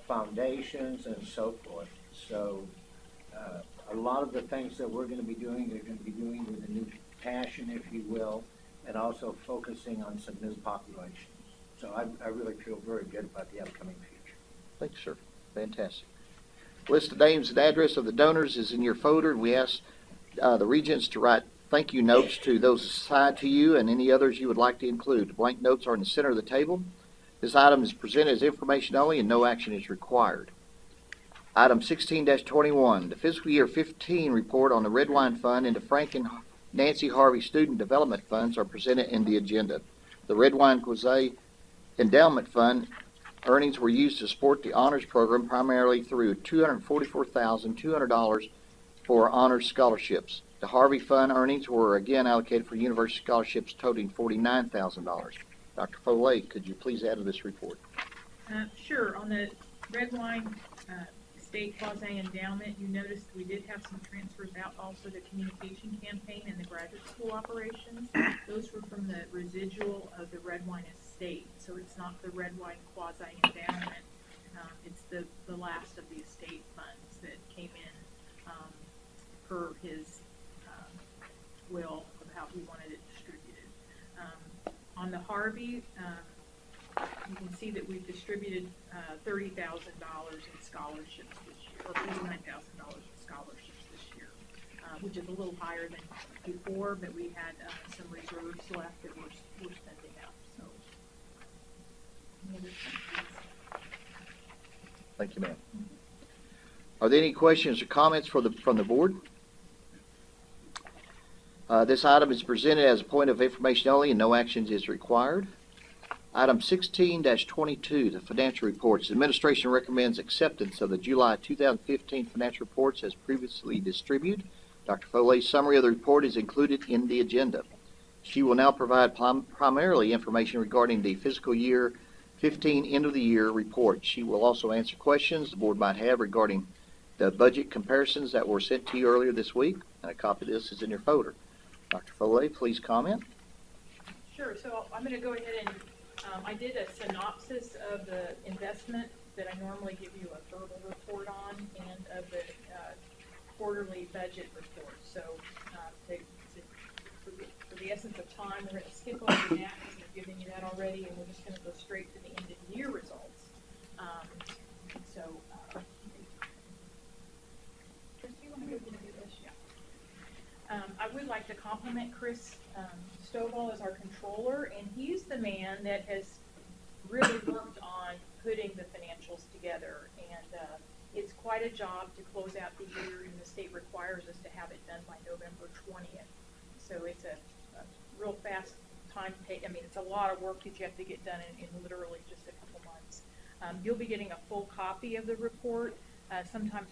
foundations, and so forth. So a lot of the things that we're going to be doing, they're going to be doing with a new passion, if you will, and also focusing on some new populations. So I really feel very good about the upcoming future. Thank you, sir. Fantastic. List of names and address of the donors is in your folder, and we ask the Regents to write thank you notes to those assigned to you and any others you would like to include. The blank notes are in the center of the table. This item is presented as information only and no action is required. Item 16-21, the fiscal year 15 report on the Red Wine Fund and the Frank and Nancy Harvey Student Development Funds are presented in the agenda. The Red Wine Quasi Endowment Fund earnings were used to support the honors program primarily through $244,200 for honors scholarships. The Harvey Fund earnings were again allocated for university scholarships totaling $49,000. Dr. Foley, could you please add to this report? Sure. On the Red Wine State Quasi Endowment, you noticed we did have some transfers out, also the communication campaign and the graduate school operations. Those were from the residual of the Red Wine estate, so it's not the Red Wine Quasi Endowment. It's the last of the estate funds that came in per his will of how he wanted it distributed. On the Harvey, you can see that we've distributed $30,000 in scholarships this year, or $59,000 in scholarships this year, which is a little higher than before, but we had some reserves left that we're spending out. So, any other questions? Thank you, ma'am. Are there any questions or comments from the board? This item is presented as a point of information only and no action is required. Item 16-22, the financial reports. The administration recommends acceptance of the July 2015 financial reports as previously distributed. Dr. Foley's summary of the report is included in the agenda. She will now provide primarily information regarding the fiscal year 15 end of the year report. She will also answer questions the board might have regarding the budget comparisons that were sent to you earlier this week, and a copy of this is in your folder. Dr. Foley, please comment. Sure. So I'm going to go ahead and I did a synopsis of the investment that I normally give you a verbal report on, and of the quarterly budget report. So for the essence of time, we're going to skip over that because I've given you that already, and we're just going to go straight to the end of the year results. Christy, you want to go ahead and do this? Yeah. I would like to compliment Chris Stovall as our controller, and he's the man that has really worked on putting the financials together. And it's quite a job to close out the year, and the state requires us to have it done by November 20th. So it's a real fast time to take. I mean, it's a lot of work that you have to get done in literally just a couple months. You'll be getting a full copy of the report sometime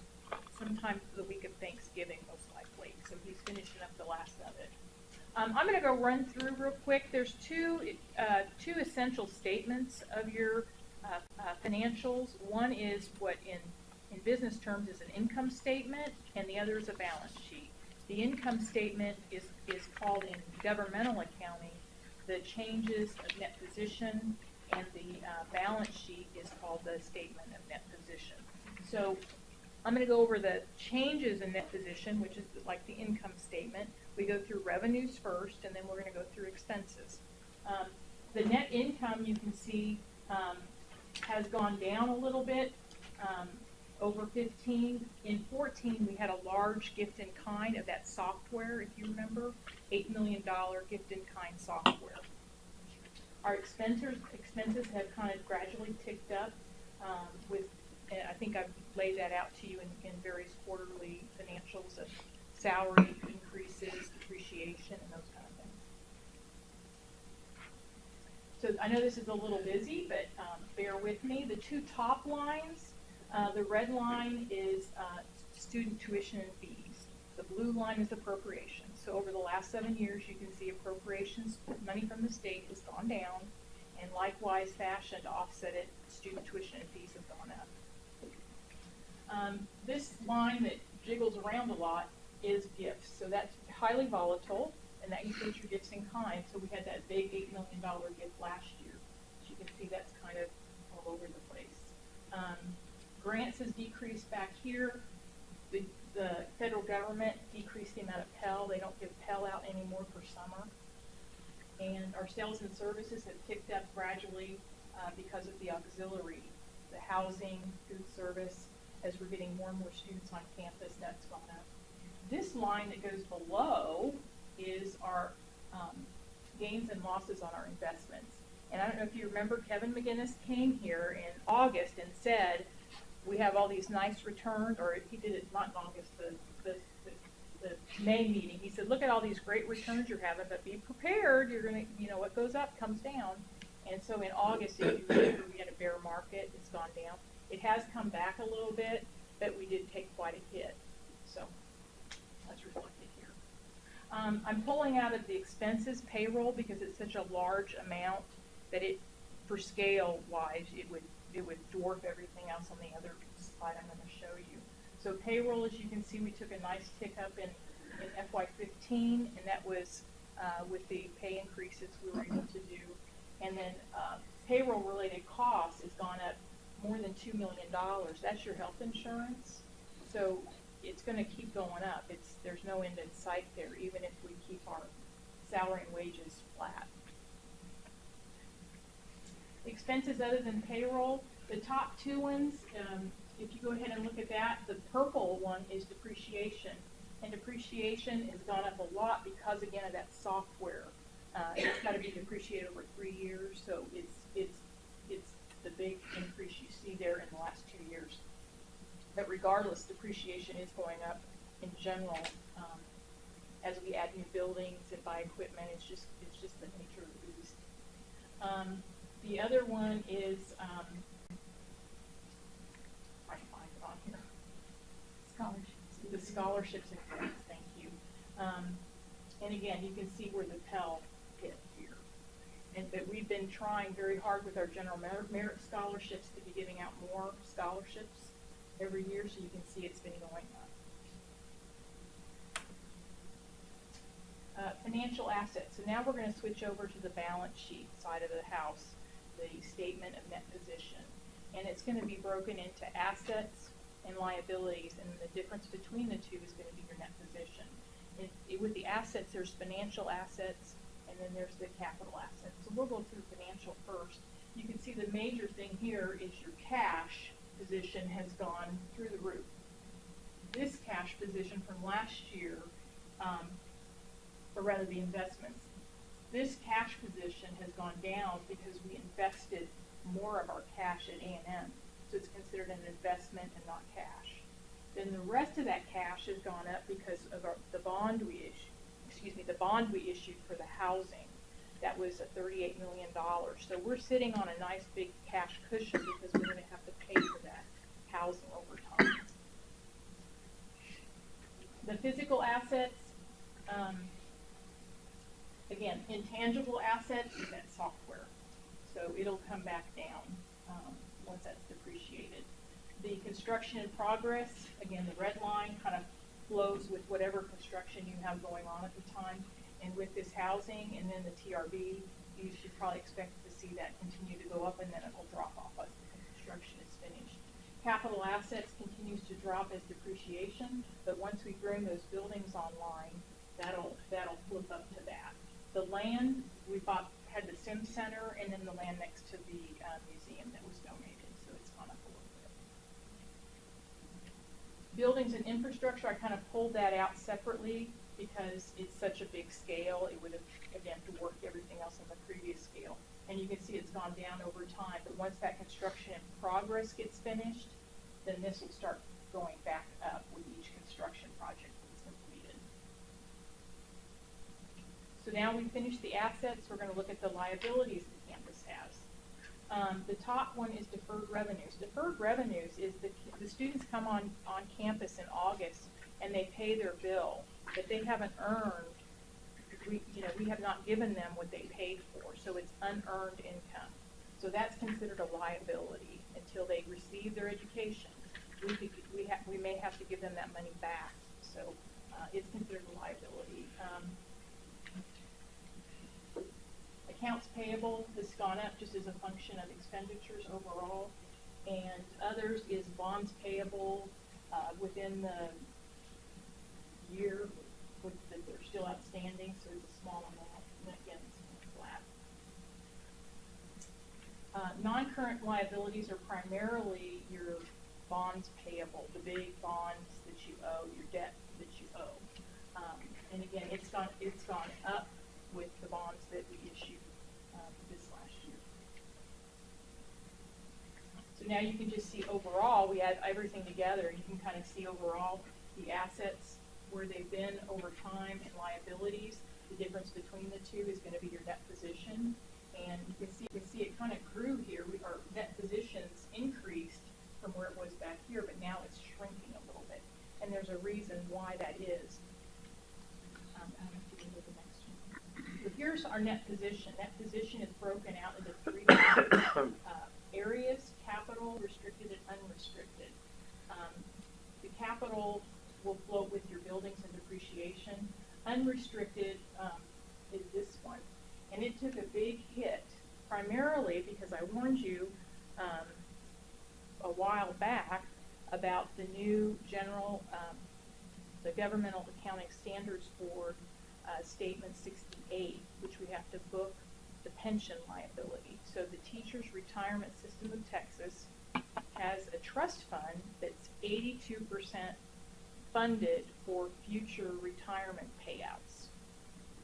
the week of Thanksgiving, most likely. So he's finishing up the last of it. I'm going to go run through real quick. There's two essential statements of your financials. One is what in business terms is an income statement, and the other is a balance sheet. The income statement is called in governmental accounting the changes of net position, and the balance sheet is called the statement of net position. So I'm going to go over the changes in net position, which is like the income statement. We go through revenues first, and then we're going to go through expenses. The net income, you can see, has gone down a little bit over 15. In 14, we had a large gift in kind of that software, if you remember, $8 million gift in kind software. Our expenses have kind of gradually ticked up with, I think I've laid that out to you in various quarterly financials of salary increases, depreciation, and those kind of things. So I know this is a little busy, but bear with me. The two top lines, the red line is student tuition and fees. The blue line is appropriations. So over the last 7 years, you can see appropriations, money from the state has gone down, and likewise fashion to offset it, student tuition and fees have gone up. This line that jiggles around a lot is gifts. So that's highly volatile, and that includes your gifts in kind. So we had that big $8 million gift last year. As you can see, that's kind of all over the place. Grants has decreased back here. The federal government decreased the amount of Pell. They don't give Pell out anymore for summer. And our sales and services have ticked up gradually because of the auxiliary, the housing, food service. As we're getting more and more students on campus, that's gone up. This line that goes below is our gains and losses on our investments. And I don't know if you remember, Kevin McGinnis came here in August and said, we have all these nice returns, or he did it not in August, the May meeting. He said, look at all these great returns you're having, but be prepared. You're going to, what goes up comes down. And so in August, if you remember, we had a bear market. It's gone down. It has come back a little bit, but we did take quite a hit. So that's reflected here. I'm pulling out of the expenses payroll because it's such a large amount that it, for scale-wise, it would dwarf everything else on the other slide I'm going to show you. So payroll, as you can see, we took a nice tick up in FY15, and that was with the pay increases we were able to do. And then payroll-related costs has gone up more than $2 million. That's your health insurance. So it's going to keep going up. There's no end in sight there, even if we keep our salary and wages flat. Expenses other than payroll, the top two ones, if you go ahead and look at that, the purple one is depreciation. And depreciation has gone up a lot because, again, of that software. It's got to be depreciated over 3 years, so it's the big increase you see there in the last 2 years. But regardless, depreciation is going up in general as we add new buildings and buy equipment. It's just the nature of the beast. The other one is I find it on here. The scholarships and grants. Thank you. And again, you can see where the Pell hit here. But we've been trying very hard with our general merit scholarships to be giving out more scholarships every year, so you can see it's been going up. Financial assets. So now we're going to switch over to the balance sheet side of the house, the statement of net position. And it's going to be broken into assets and liabilities, and the difference between the two is going to be your net position. With the assets, there's financial assets, and then there's the capital assets. So we'll go through financial first. You can see the major thing here is your cash position has gone through the roof. This cash position from last year, or rather the investments, this cash position has gone down because we invested more of our cash at A&M. So it's considered an investment and not cash. Then the rest of that cash has gone up because of the bond we issued for the housing. That was $38 million. So we're sitting on a nice big cash cushion because we're going to have to pay for that housing over time. The physical assets, again, intangible assets is that software. So it'll come back down once that's depreciated. The construction in progress, again, the red line kind of flows with whatever construction you have going on at the time. And with this housing and then the TRB, you should probably expect to see that continue to go up, and then it will drop off as the construction is finished. Capital assets continues to drop as depreciation, but once we bring those buildings online, that'll flip up to that. The land we bought had the Sim Center, and then the land next to the museum that was donated, so it's gone up a little bit. Buildings and infrastructure, I kind of pulled that out separately because it's such a big scale. It would have, again, dwarfed everything else on the previous scale. And you can see it's gone down over time, but once that construction in progress gets finished, then this will start going back up with each construction project that's completed. So now we finished the assets, we're going to look at the liabilities the campus has. The top one is deferred revenues. Deferred revenues is the students come on campus in August and they pay their bill, but they haven't earned, we have not given them what they paid for, so it's unearned income. So that's considered a liability until they receive their education. We may have to give them that money back, so it's considered a liability. Accounts payable has gone up just as a function of expenditures overall, and others is bonds payable within the year that they're still outstanding, so it's a small amount, and again, it's flat. Non-current liabilities are primarily your bonds payable, the big bonds that you owe, your debt that you owe. And again, it's gone up with the bonds that we issued this last year. So now you can just see overall, we add everything together, and you can kind of see overall the assets, where they've been over time, and liabilities. The difference between the two is going to be your net position. And you can see it kind of grew here. Our net positions increased from where it was back here, but now it's shrinking a little bit. And there's a reason why that is. I don't have to go to the next one. So here's our net position. Net position is broken out into three different areas: capital, restricted, and unrestricted. The capital will float with your buildings and depreciation. Unrestricted is this one. And it took a big hit, primarily because I warned you a while back about the new the Governmental Accounting Standards Board Statement 68, which we have to book the pension liability. So the Teachers Retirement System of Texas has a trust fund that's 82% funded for future retirement payouts.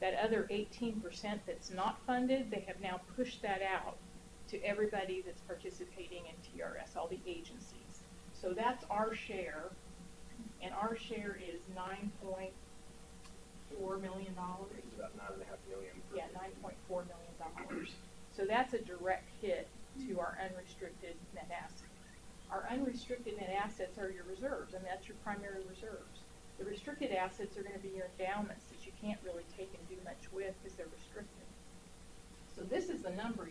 That other 18% that's not funded, they have now pushed that out to everybody that's participating in TRS, all the agencies. So that's our share, and our share is $9.4 million. It's about $9.5 million. Yeah, $9.4 million. So that's a direct hit to our unrestricted net assets. Our unrestricted net assets are your reserves, and that's your primary reserves. The restricted assets are going to be your endowments that you can't really take and do much with because they're restricted. So this is the number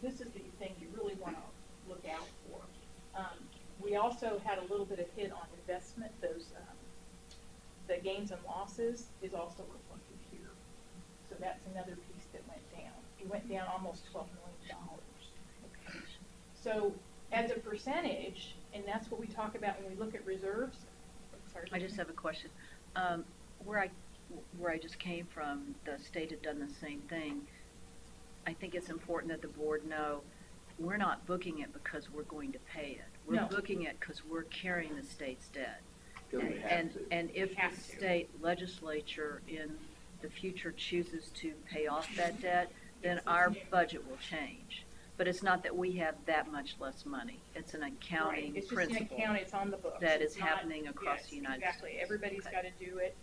this is the thing you really want to look out for. We also had a little bit of hit on investment. The gains and losses is also reflected here. So that's another piece that went down. It went down almost $12 million. Okay. So as a percentage, and that's what we talk about when we look at reserves. Sorry, I just have a question. Where I just came from, the state had done the same thing. I think it's important that the board know we're not booking it because we're going to pay it. We're booking it because we're carrying the state's debt. And if the state legislature in the future chooses to pay off that debt, then our budget will change. But it's not that we have that much less money. It's an accounting It's principle. just an account, it's on the books. That It's is not- happening across yes, the United exactly. States. Everybody's Okay. got to do it.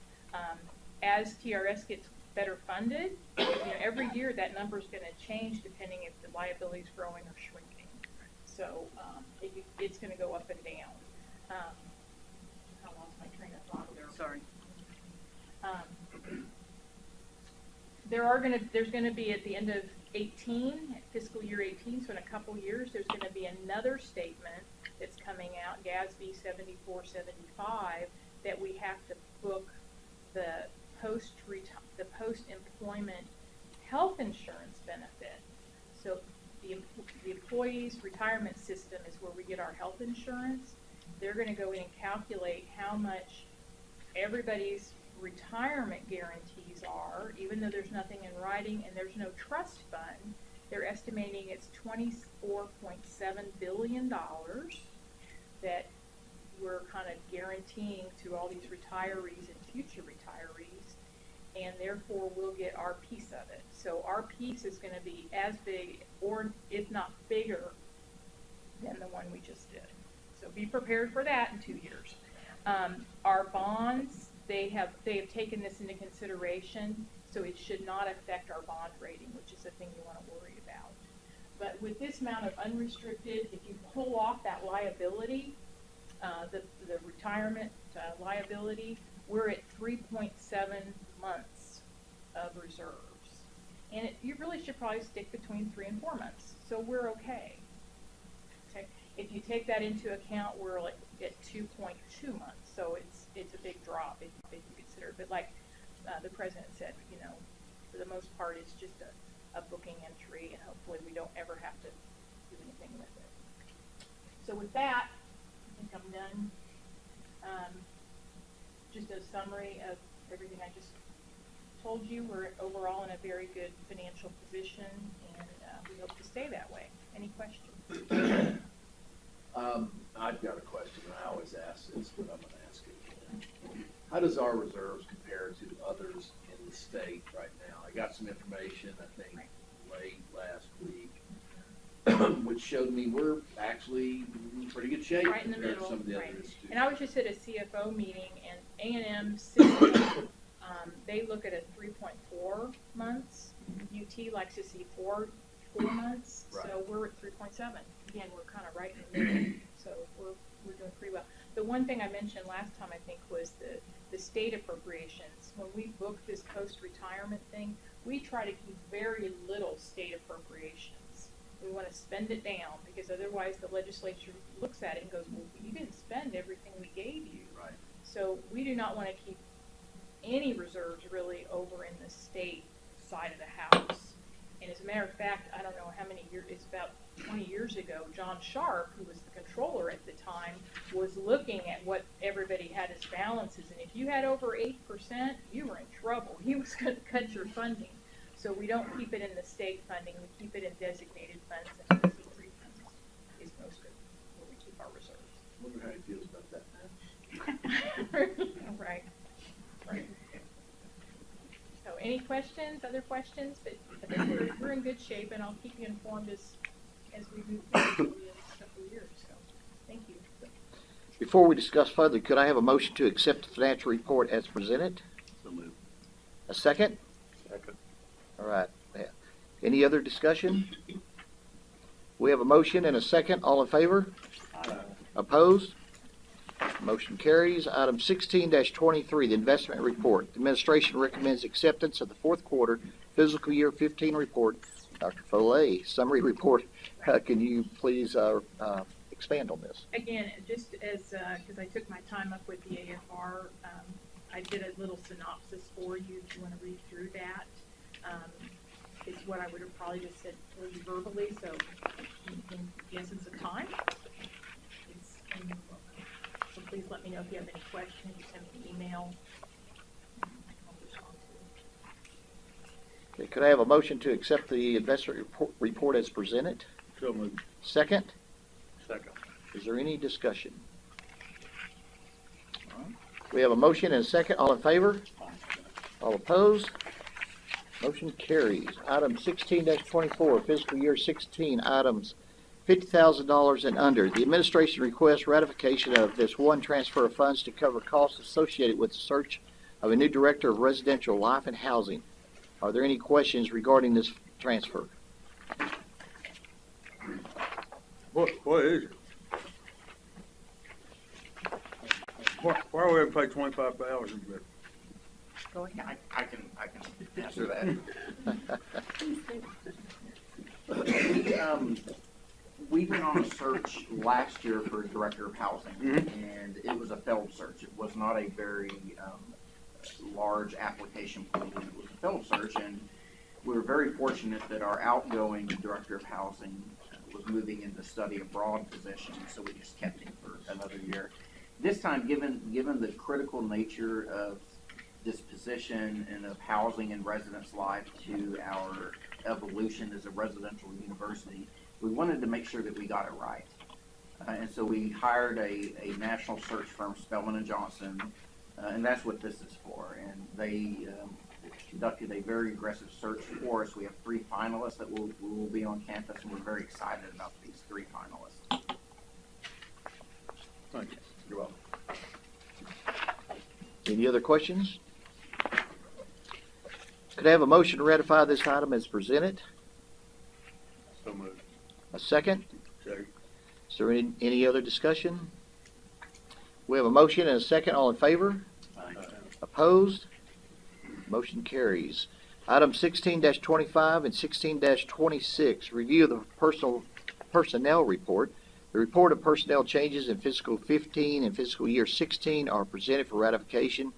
As TRS gets better funded, every year that number is going to change depending if the liability is growing or shrinking. So it's going to go up and down. I lost my train of thought there. Sorry. There's going to be at the end of 18, fiscal year 18, so in a couple years, there's going to be another statement that's coming out, GASB 7475, that we have to book the post-employment health insurance benefit. So the employees' retirement system is where we get our health insurance. They're going to go in and calculate how much everybody's retirement guarantees are, even though there's nothing in writing and there's no trust fund. They're estimating it's $24.7 billion that we're kind of guaranteeing to all these retirees and future retirees, and therefore we'll get our piece of it. So our piece is going to be as big, or if not bigger, than the one we just did. So be prepared for that in 2 years. Our bonds, they have taken this into consideration, so it should not affect our bond rating, which is the thing you want to worry about. But with this amount of unrestricted, if you pull off that liability, the retirement liability, we're at 3.7 months of reserves. And you really should probably stick between 3 and 4 months. So we're okay. Okay. If you take that into account, we're like at 2.2 months. So it's a big drop if you consider it. But like the president said, for the most part, it's just a booking entry, and hopefully we don't ever have to do anything with it. So with that, I think I'm done. Just a summary of everything I just told you. We're overall in a very good financial position, and we hope to stay that way. Any questions? I've got a question. I always ask this, but I'm going to ask it again. How does our reserves compare to others in the state right now? I got some information, I think, late last week, which showed me we're actually in pretty good shape Right in the compared to middle, some of the right. other institutions. And I was just at a CFO meeting, and A&M system, they look at a 3.4 months. UT likes to see four months, Right. so we're at 3.7. Again, we're kind of right in the middle, so we're doing pretty well. The one thing I mentioned last time, I think, was the state appropriations. When we book this post-retirement thing, we try to keep very little state appropriations. We want to spend it down, because otherwise the legislature looks at it and goes, well, you didn't spend everything we gave you. Right. So we do not want to keep any reserves really over in the state side of the house. And as a matter of fact, I don't know how many years, it's about 20 years ago, John Sharp, who was the controller at the time, was looking at what everybody had as balances. And if you had over 8%, you were in trouble. He was going to cut your funding. So we don't keep it in the state funding, we keep it in designated funds and the C3 funds is most of where we keep our reserves. Wonder how he feels about that now. Right, right. So any questions, other questions? But I think we're in good shape, and I'll keep you informed as we move through the next couple of years, so, thank you. Before we discuss further, could I have a motion to accept the financial report as presented? So moved. A second? Second. All right. Yeah. Any other discussion? We have a motion and a second. All in favor? Opposed? Motion carries. Item 16-23, the investment report. The administration recommends acceptance of the fourth quarter fiscal year 15 report. Dr. Foley, summary report. Can you please expand on this? Again, just as, because I took my time up with the AFR, I did a little synopsis for you if you want to read through that. It's what I would have probably just said for you verbally, so in the essence of time, it's in your book. So please let me know if you have any questions, send me an email. I'll respond to it. Okay, could I have a motion to accept the investment report as presented? So moved. Second? Second. Is there any discussion? All right. We have a motion and a second. All in favor? All opposed? Motion carries. Item 16-24, fiscal year 16, items $50,000 and under. The administration requests ratification of this one transfer of funds to cover costs associated with the search of a new director of residential life and housing. Are there any questions regarding this transfer? What is it? Why are we having to pay $25,000? Go ahead. I can answer that. We went on a search last year for a director of housing, and it was a failed search. It was not a very large application pool. It was a failed search, and we were very fortunate that our outgoing director of housing was moving into study abroad position, so we just kept him for another year. This time, given the critical nature of this position and of housing and residence life to our evolution as a residential university, we wanted to make sure that we got it right. And so we hired a national search firm, Spellman & Johnson, and that's what this is for. And they conducted a very aggressive search for us. We have 3 finalists that will be on campus, and we're very excited about these 3 finalists. Thank you. You're welcome. Any other questions? Could I have a motion to ratify this item as presented? So moved. A second? Second. Is there any other discussion? We have a motion and a second. All in favor? Opposed? Motion carries. Item 16-25 and 16-26, review of the personnel report. The report of personnel changes in fiscal 15 and fiscal year 16 are presented for ratification.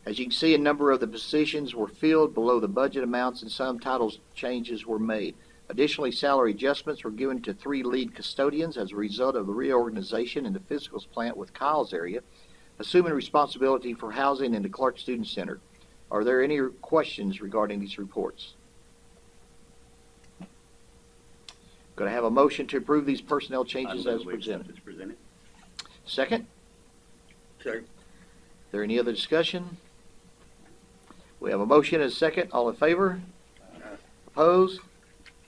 As you can see, a number of the positions were filled below the budget amounts and some titles changes were made. Additionally, salary adjustments were given to 3 lead custodians as a result of the reorganization in the physicals plant with Kyle's area, assuming responsibility for housing in the Clark Student Center. Are there any questions regarding these reports? Could I have a motion to approve these personnel changes as presented? Second? Second. Is there any other discussion? We have a motion and a second. All in favor? Opposed?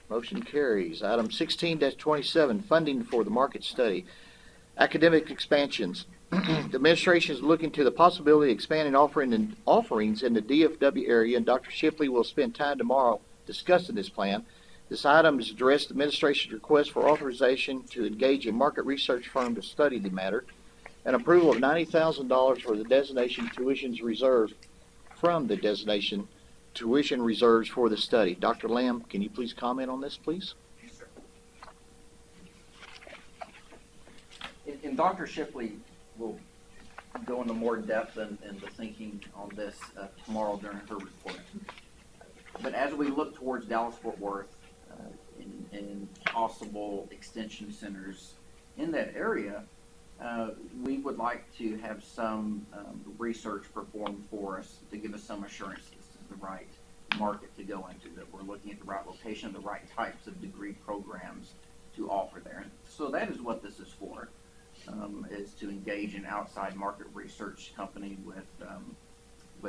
Motion carries. Item 16-27, funding for the market study. Academic expansions. The administration is looking to the possibility of expanding offerings in the DFW area, and Dr. Shipley will spend time tomorrow discussing this plan. This item is addressed the administration's request for authorization to engage a market research firm to study the matter, and approval of $90,000 for the designation tuitions reserved from the designation tuition reserves for the study. Dr. Lamb, can you please comment on this, please? Yes, sir. And Dr. Shipley will go into more depth in the thinking on this tomorrow during her report. But as we look towards Dallas-Fort Worth and possible extension centers in that area, we would like to have some research performed for us to give us some assurance this is the right market to go into, that we're looking at the right location, the right types of degree programs to offer there. And so that is what this is for, is to engage an outside market research company with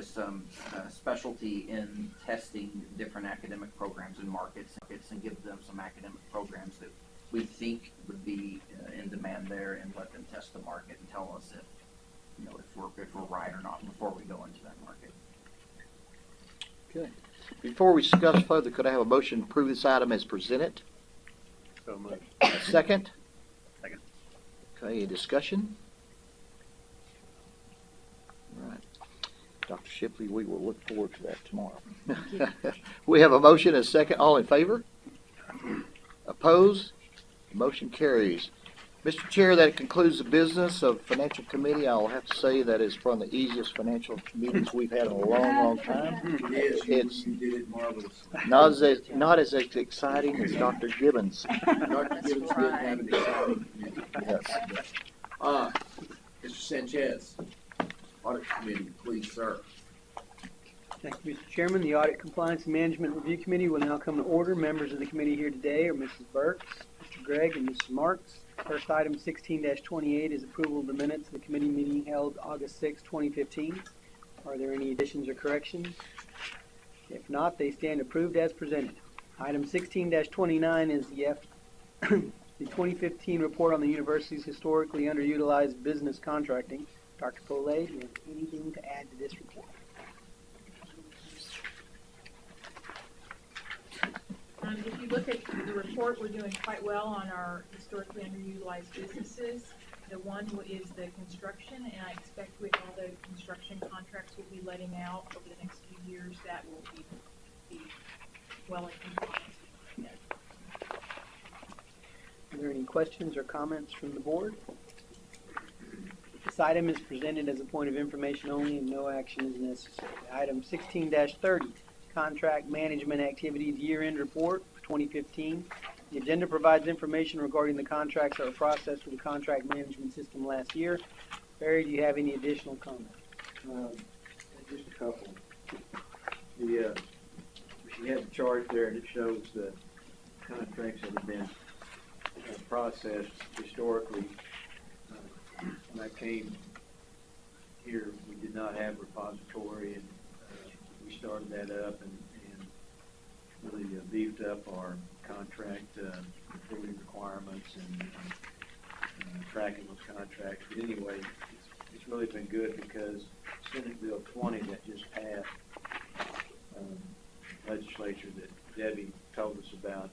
some specialty in testing different academic programs and markets, and give them some academic programs that we think would be in demand there, and let them test the market and tell us if we're right or not before we go into that market. Okay. Before we discuss further, could I have a motion to approve this item as presented? So moved. A second? Second. Okay, any discussion? All right. Dr. Shipley, we will look forward to that tomorrow. We have a motion and a second. All in favor? Opposed? Motion carries. Mr. Chair, that concludes the business of Financial Committee. I'll have to say that it's one of the easiest financial meetings we've had in a long, long time. Yes, you did it marvelously. Not as exciting as Dr. Gibbons. Dr. Gibbons did have an exciting committee. Yes. Mr. Sanchez, Audit Committee, please, sir. Thank you, Mr. Chairman. The Audit Compliance and Management Review Committee will now come to order. Members of the committee here today are Mrs. Burks, Mr. Gregg, and Mrs. Marks. First item, 16-28, is approval of the minutes of the committee meeting held August 6, 2015. Are there any additions or corrections? If not, they stand approved as presented. Item 16-29 is the 2015 report on the university's historically underutilized business contracting. Dr. Foley, do you have anything to add to this report? If you look at the report, we're doing quite well on our historically underutilized businesses. The one is the construction, and I expect with all the construction contracts we'll be letting out over the next few years, that will be well in compliance. Are there any questions or comments from the board? This item is presented as a point of information only, and no action is necessary. Item 16-30, Contract Management Activities Year-End Report for 2015. The agenda provides information regarding the contracts that were processed through the contract management system last year. Barry, do you have any additional comments? Just a couple. You have the chart there, and it shows the contracts that have been processed historically. When I came here, we did not have a repository, and we started that up and really beefed up our contract reporting requirements and tracking those contracts. But anyway, it's really been good because Senate Bill 20 that just passed legislature that Debbie told us about,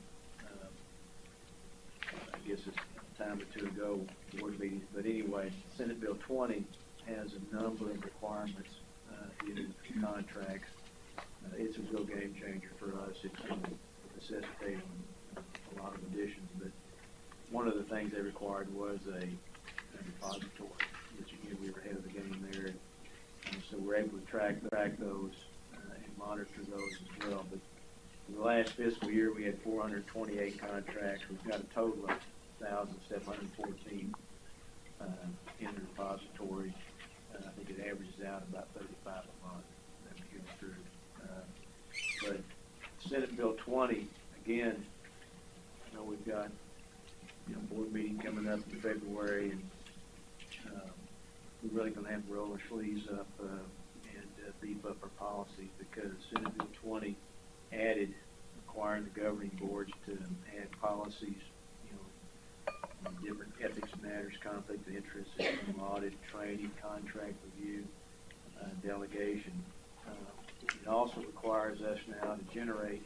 I guess it's a time or two ago, board meetings. But anyway, Senate Bill 20 has a number of requirements in the contracts. It's a real game changer for us. It's going to necessitate a lot of additions. But one of the things they required was a repository, which again, we were ahead of the game there. And so we're able to track those and monitor those as well. But in the last fiscal year, we had 428 contracts. We've got a total of 1,714 in the repository. I think it averages out about 35 a month that we go through. But Senate Bill 20, again, we've got board meeting coming up in February, and we're really going to have to roll our sleeves up and beef up our policies, because Senate Bill 20 added requiring the governing boards to add policies, different ethics matters, conflict of interest, audit, training, contract review, delegation. It also requires us now to generate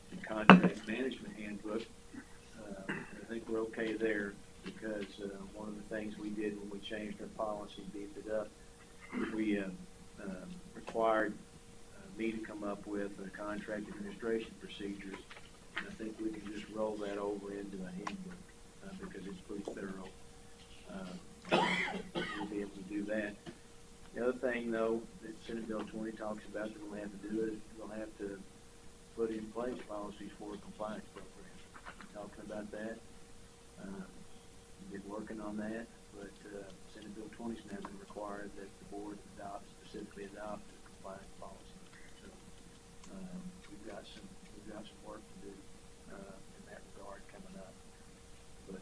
the contract management handbook. I think we're okay there, because one of the things we did when we changed our policy, beefed it up, we required me to come up with contract administration procedures. And I think we can just roll that over into a handbook because it's pretty thorough. We'll be able to do that. The other thing, though, that Senate Bill 20 talks about that we'll have to do is we'll have to put in place policies for a compliance program. We're talking about that. We've been working on that, but Senate Bill 20 is now going to require that the board specifically adopt a compliance policy. So we've got some work to do, in that regard coming up. But,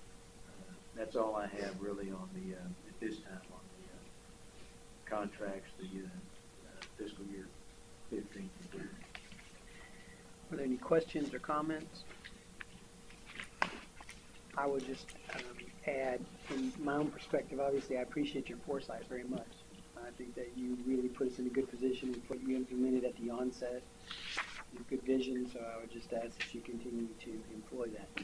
that's all I have really on the, at this time on the, contracts, the, fiscal year 15. Are there any questions or comments? I would just add, from my own perspective, obviously, I appreciate your foresight very much. I think that you really put us in a good position with what you implemented at the onset. You have good vision, so I would just ask that you continue to employ that.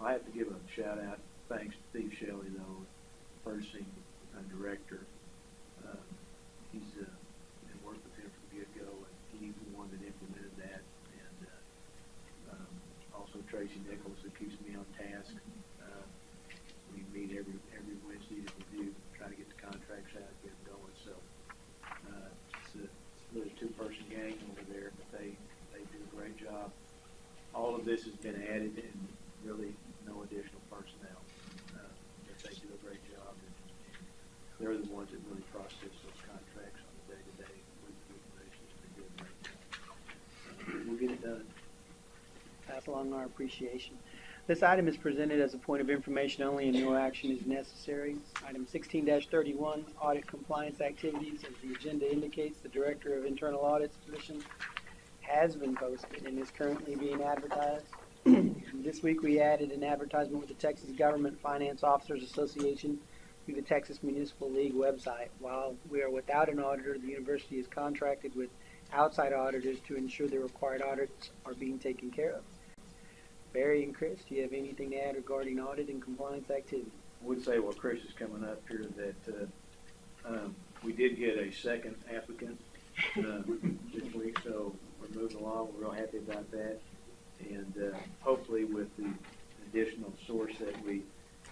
I have to give a shout out, thanks to Steve Shelley though, purchasing director. He's been working with him from the get-go, and he's the one that implemented that. And also Tracy Nichols, who keeps me on task. We meet every Wednesday to review, try to get the contracts out, get them going. So it's a really two-person gang over there, but they do a great job. All of this has been added, and really no additional personnel. But they do a great job, and they're the ones that really process those contracts on a day-to-day, week-to-week basis. They do a great job. We'll get it done. Pass along our appreciation. This item is presented as a point of information only and no action is necessary. Item 16-31, audit compliance activities. As the agenda indicates, the Director of Internal Audit's position has been posted and is currently being advertised. This week we added an advertisement with the Texas Government Finance Officers Association through the Texas Municipal League website. While we are without an auditor, the university is contracted with outside auditors to ensure the required audits are being taken care of. Barry and Chris, do you have anything to add regarding audit and compliance activity? I would say while Chris is coming up here that we did get a second applicant this week, so we're moving along. We're real happy about that. And hopefully with the additional source that we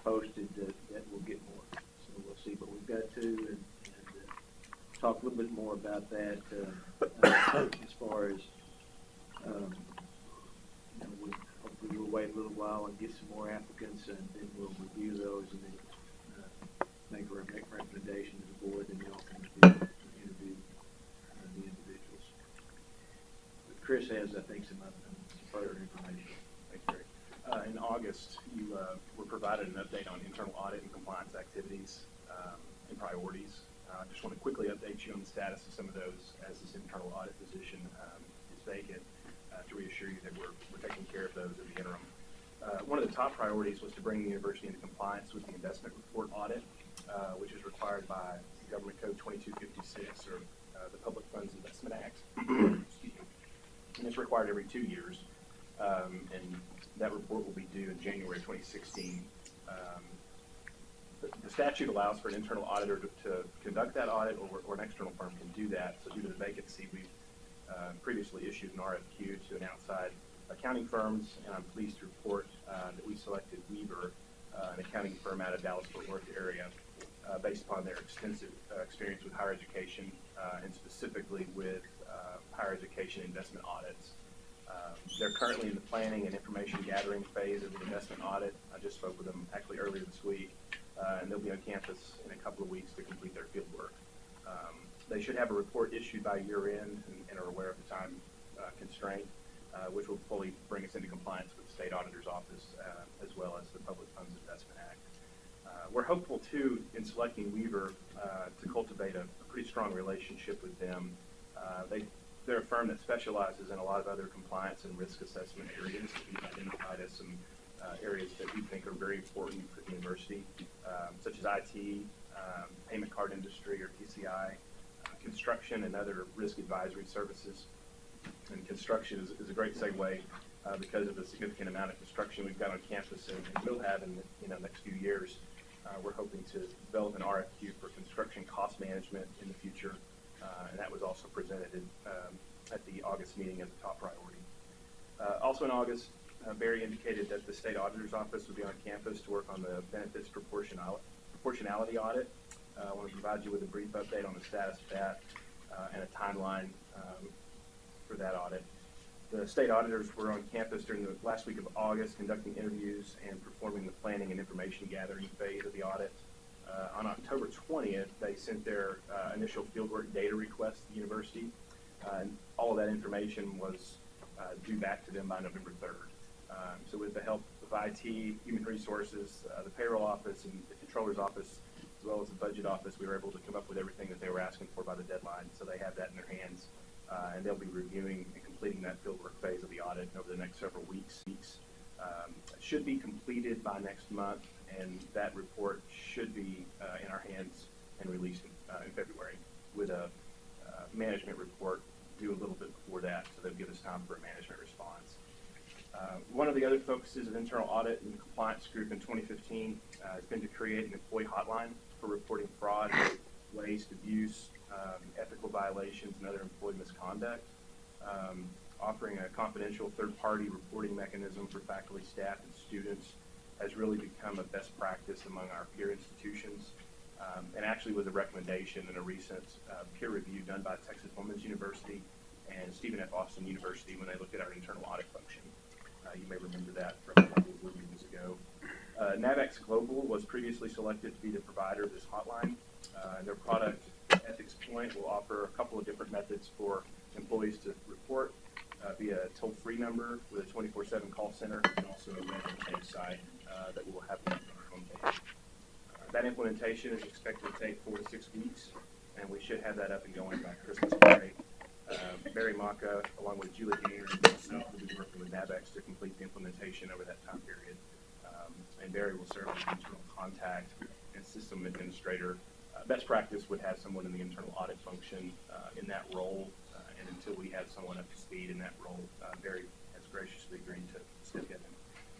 posted, that we'll get more. So we'll see. But we've got to and talk a little bit more about that as far as hopefully we'll wait a little while and get some more applicants, and then we'll review those and then make a recommendation to the board, and y'all can interview the individuals. But Chris has, I think, some further information. Thanks, Gary. In August, you were provided an update on internal audit and compliance activities and priorities. I just want to quickly update you on the status of some of those as this internal audit position is vacant, to reassure you that we're taking care of those in the interim. One of the top priorities was to bring the university into compliance with the investment report audit, which is required by Government Code 2256, or the Public Funds Investment Act. Excuse me. And it's required every 2 years, and that report will be due in January 2016. The statute allows for an internal auditor to conduct that audit, or an external firm can do that. So due to the vacancy, we've previously issued an RFQ to an outside accounting firms, and I'm pleased to report that we selected Weaver, an accounting firm out of Dallas-Fort Worth area, based upon their extensive experience with higher education, and specifically with higher education investment audits. They're currently in the planning and information gathering phase of the investment audit. I just spoke with them actually earlier this week, and they'll be on campus in a couple of weeks to complete their field work. They should have a report issued by year end and are aware of the time constraint, which will fully bring us into compliance with the State Auditor's Office, as well as the Public Funds Investment Act. We're hopeful too in selecting Weaver to cultivate a pretty strong relationship with them. They're a firm that specializes in a lot of other compliance and risk assessment areas. We've identified as some areas that we think are very important for the university, such as IT, payment card industry or PCI, construction and other risk advisory services. And construction is a great segue because of the significant amount of construction we've got on campus and will have in the next few years. We're hoping to develop an RFQ for construction cost management in the future, and that was also presented at the August meeting as a top priority. Also in August, Barry indicated that the State Auditor's Office would be on campus to work on the benefits proportionality audit. I want to provide you with a brief update on the status of that and a timeline for that audit. The state auditors were on campus during the last week of August, conducting interviews and performing the planning and information gathering phase of the audit. On October 20th, they sent their initial fieldwork data request to the university, and all of that information was due back to them by November 3rd. So with the help of IT, Human Resources, the Payroll Office, and the Controller's Office, as well as the Budget Office, we were able to come up with everything that they were asking for by the deadline. So they have that in their hands, and they'll be reviewing and completing that fieldwork phase of the audit over the next several weeks. It should be completed by next month, and that report should be in our hands and released in February, with a management report due a little bit before that, so they'll give us time for a management response. One of the other focuses of internal audit and compliance group in 2015 has been to create an employee hotline for reporting fraud, waste, abuse, ethical violations, and other employee misconduct. Offering a confidential third-party reporting mechanism for faculty, staff, and students has really become a best practice among our peer institutions, and actually was a recommendation in a recent peer review done by Texas Women's University and Stephen F. Austin University when they looked at our internal audit function. You may remember that from a couple of reviews ago. NAVEX Global was previously selected to be the provider of this hotline. Their product, Ethics Point, will offer a couple of different methods for employees to report via a toll-free number with a 24/7 call center, and also a web intake site that will have on our homepage. That implementation is expected to take 4 to 6 weeks, and we should have that up and going by Christmas break. Barry Maka, along with Julie Gainer and myself, will be working with NAVEX to complete the implementation over that time period. And Barry will serve as the internal contact and system administrator. Best practice would have someone in the internal audit function in that role, and until we have someone up to speed in that role, Barry has graciously agreed to step in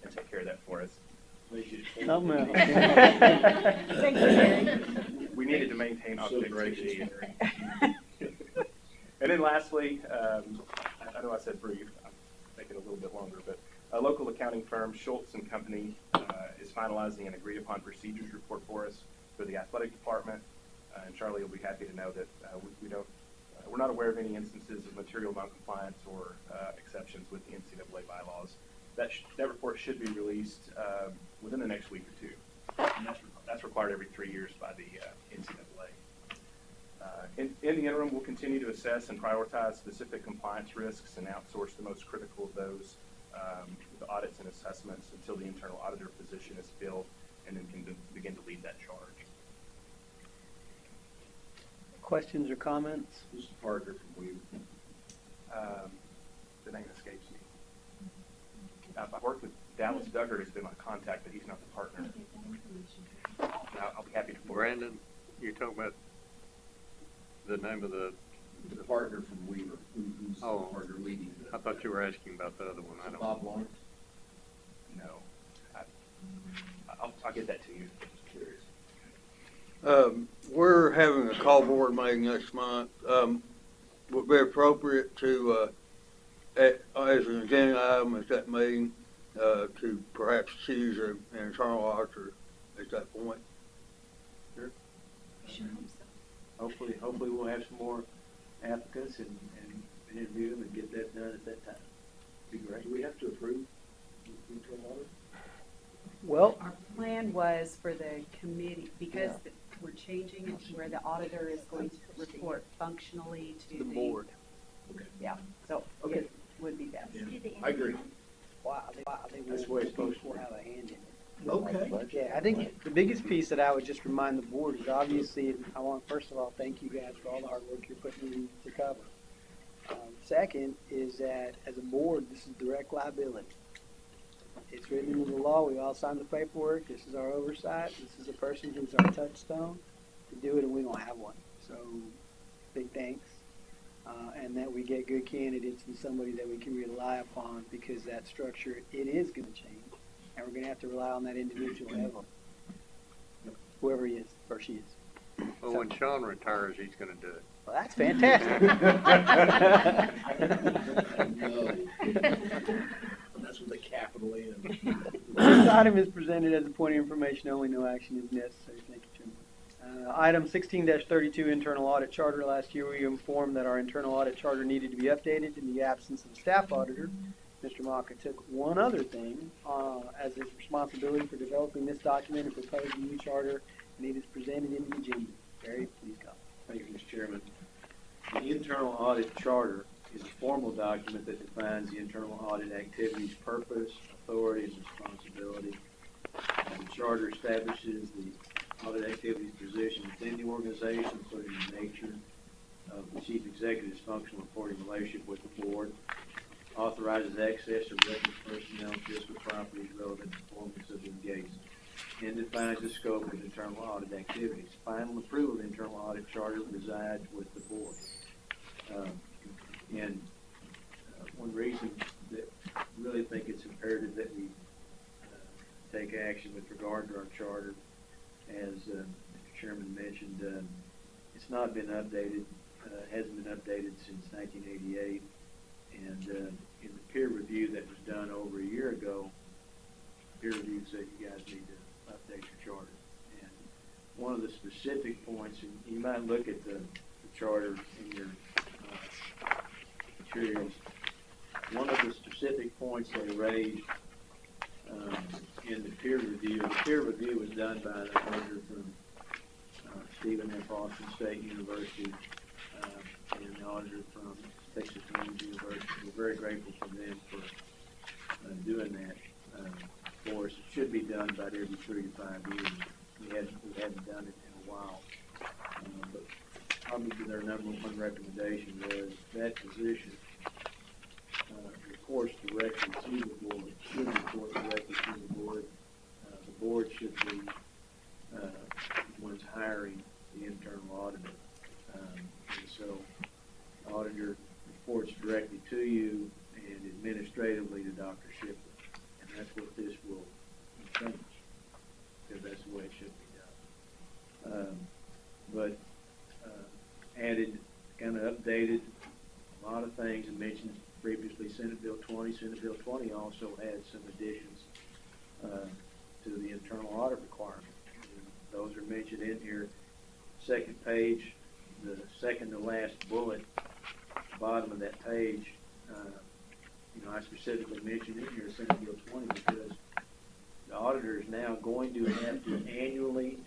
and take care of that for us. No, ma'am. Thank you, Barry. We needed to maintain objectivity. And then lastly, I know I said brief, I'm making it a little bit longer, but a local accounting firm, Schultz & Company, is finalizing an agreed upon procedures report for us for the athletic department. And Charlie will be happy to know that we're not aware of any instances of material noncompliance or exceptions with the NCAA bylaws. That report should be released within the next week or two. And that's required every 3 years by the NCAA. In the interim, we'll continue to assess and prioritize specific compliance risks and outsource the most critical of those with audits and assessments until the internal auditor position is filled, and then can begin to lead that charge. Questions or comments? Who's the partner from Weaver? The name escapes me. I've worked with Dallas Duggar, who's been my contact, but he's not the partner. I'll be happy to. Brandon, you're talking about the name of the partner from Weaver. Who's the partner leading the? I thought you were asking about the other one. I don't. Bob Lawrence? No. I'll get that to you. Just curious. We're having a call board meeting next month. Would it be appropriate to, as an agenda item at that meeting, to perhaps choose an internal auditor at that point? Sure. Hopefully we'll have some more applicants and interview them and get that done at that time. Be great. Do we have to approve the internal audit? Well, Our plan was for the committee, because we're changing it to where the auditor is going to report functionally to the board. Okay. Yeah, so it would be best. Yeah, I agree. Wow, I think That's the way it's supposed to we'll work. have a hand in it. Okay. Yeah, I think the biggest piece that I would just remind the board is obviously, I want, first of all, thank you guys for all the hard work you're putting in to cover. Second is that as a board, this is direct liability. It's written into the law. We all signed the paperwork. This is our oversight. This is a person who's our touchstone to do it, and we don't have one. So big thanks. And that we get good candidates and somebody that we can rely upon, because that structure, it is going to change. And we're going to have to rely on that individual heavily, whoever he is or she is. Well, when Sean retires, he's going to do it. Well, that's fantastic. No. That's with a capital N. This item is presented as a point of information only. No action is necessary. Thank you, Chairman. Item 16-32, internal audit charter. Last year we informed that our internal audit charter needed to be updated in the absence of the staff auditor. Mr. Maka took one other thing as his responsibility for developing this document and proposing a new charter, and it is presented in the agenda. Barry, please go. Thank you, Mr. Chairman. The internal audit charter is a formal document that defines the internal audit activity's purpose, authority, and responsibility. The charter establishes the audit activity's position within the organization, including the nature of the chief executive's functional reporting relationship with the board, authorizes access to records, personnel, and physical properties relevant to performance of the engagement, and defines the scope of internal audit activities. Final approval of the internal audit charter resides with the board. One reason that I really think it's imperative that we take action with regard to our charter, as Mr. Chairman mentioned, it's not been updated, hasn't been updated since 1988, and in the peer review that was done over a year ago, peer review said you guys need to update your charter. And one of the specific points, and you might look at the charter in your materials, one of the specific points they raised in the peer review was done by an auditor from Stephen F. Austin State University and an auditor from Texas Community University. We're very grateful to them for doing that for us. It should be done about every 3 to 5 years. We hadn't done it in a while. But probably their number one recommendation was that position reports directly to the board, should report directly to the board. The board should be the ones hiring the internal auditor. And so the auditor reports directly to you and administratively to Dr. Shipley. And that's what this will change, because that's the way it should be done. But added, kind of updated a lot of things and mentioned previously Senate Bill 20. Senate Bill 20 also had some additions to the internal audit requirement. And those are mentioned in here. Second page, the second to last bullet, bottom of that page, I specifically mentioned in here Senate Bill 20 because the auditor is now going to have to annually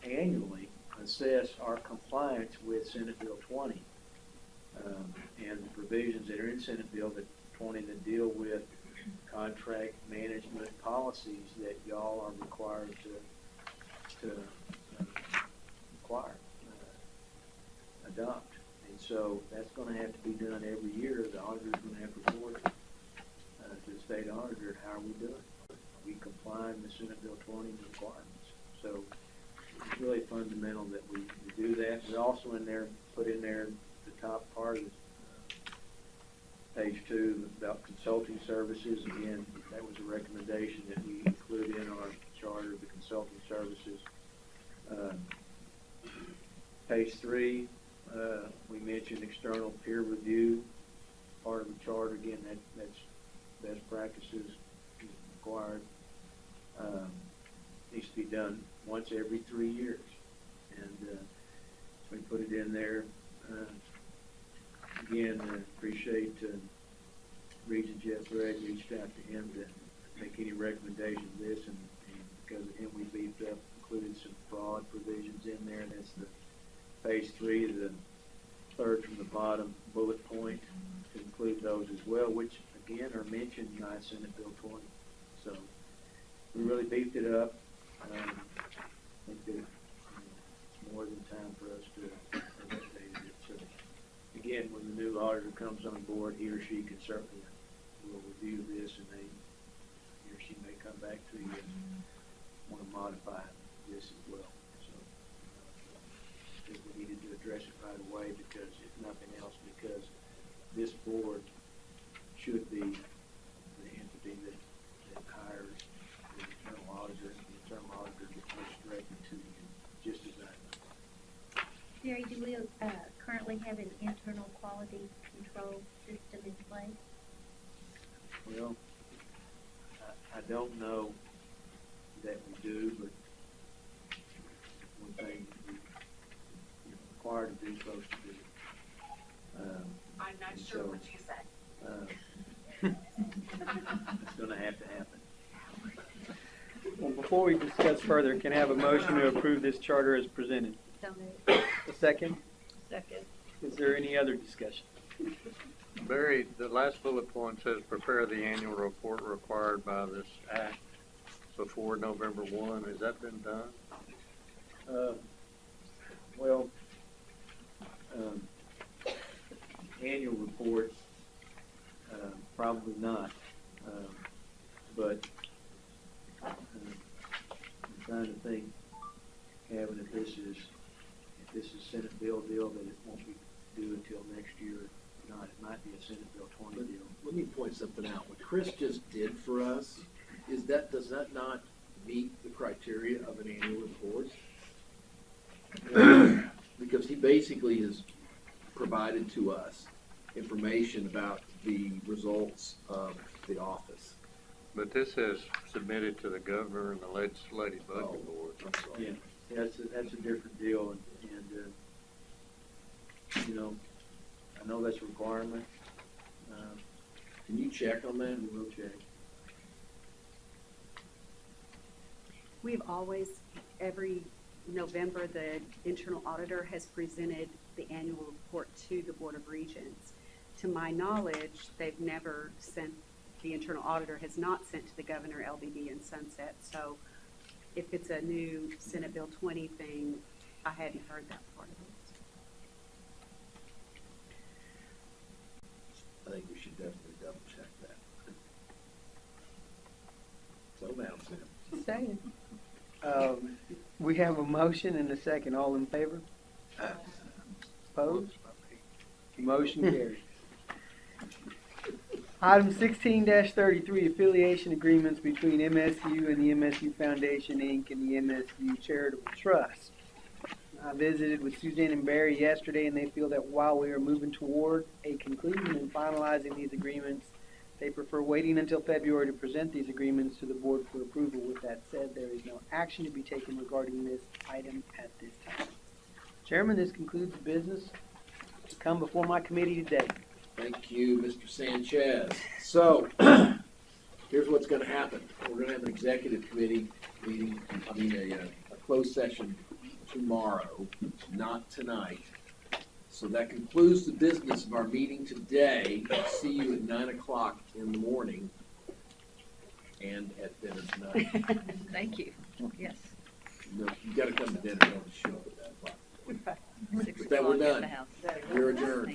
assess our compliance with Senate Bill 20 and the provisions that are in Senate Bill 20 that deal with contract management policies that y'all are required to adopt. And so that's going to have to be done every year. The auditor is going to have to report to the state auditor, how are we doing? Are we complying with Senate Bill 20 requirements? So it's really fundamental that we do that. We also put in there the top part of page 2 about consulting services. Again, that was a recommendation that we include in our charter, the consulting services. Page 3, we mentioned external peer review, part of the charter. Again, that's best practices required. Needs to be done once every 3 years. And we put it in there. Again, appreciate Regent Jeff Gregg reached out to him to make any recommendations of this, and because of him we beefed up, included some fraud provisions in there. That's the page 3, the third from the bottom bullet point, to include those as well, which again are mentioned by Senate Bill 20. So we really beefed it up. I think that it's more than time for us to update it. So again, when the new auditor comes on board, he or she can certainly will review this, and he or she may come back to you and want to modify this as well. So I think we needed to address it right away, because if nothing else, because this board should be the entity that hires the internal auditor, and the internal auditor reports directly to you, just as I know. Jerry, do we currently have an internal quality control system in place? Well, I don't know that we do, but one thing we're required to do, supposed to do. I'm not sure what you said. It's going to have to happen. Well, before we discuss further, can I have a motion to approve this charter as presented? So moved. A second? Second. Is there any other discussion? Barry, the last bullet point says prepare the annual report required by this act before November 1. Has that been done? Well, annual reports, probably not. But I'm trying to think, Kevin, if this is Senate bill deal, then it won't be due until next year. If not, it might be a Senate Bill 20 deal. Let me point something out. What Chris just did for us, does that not meet the criteria of an annual report? Because he basically has provided to us information about the results of the office. But this is submitted to the governor and the legislative budget board. I'm sorry. Yeah, that's a different deal, and you know, I know that's a requirement. Can you check on that? We will check. We've always, every November, the internal auditor has presented the annual report to the Board of Regents. To my knowledge, they've never sent, the internal auditor has not sent to the governor, LBD, and Sunset. So if it's a new Senate Bill 20 thing, I hadn't heard that part of it. I think we should definitely double check that. So now, Sam. Just saying. We have a motion and a second. All in favor? Opposed? Motion carries. Item 16-33, affiliation agreements between MSU and the MSU Foundation, Inc. and the MSU Charitable Trust. I visited with Suzanne and Barry yesterday, and they feel that while we are moving toward a conclusion and finalizing these agreements, they prefer waiting until February to present these agreements to the board for approval. With that said, there is no action to be taken regarding this item at this time. Chairman, this concludes the business to come before my committee today. Thank you, Mr. Sanchez. So, here's what's going to happen. We're going to have an executive committee meeting, a closed session tomorrow, not tonight. So that concludes the business of our meeting today. See you at 9 o'clock in the morning and at dinner tonight. Thank you. Yes. No, you got to come to dinner, don't show up at that o'clock. But that we're done. We're adjourned.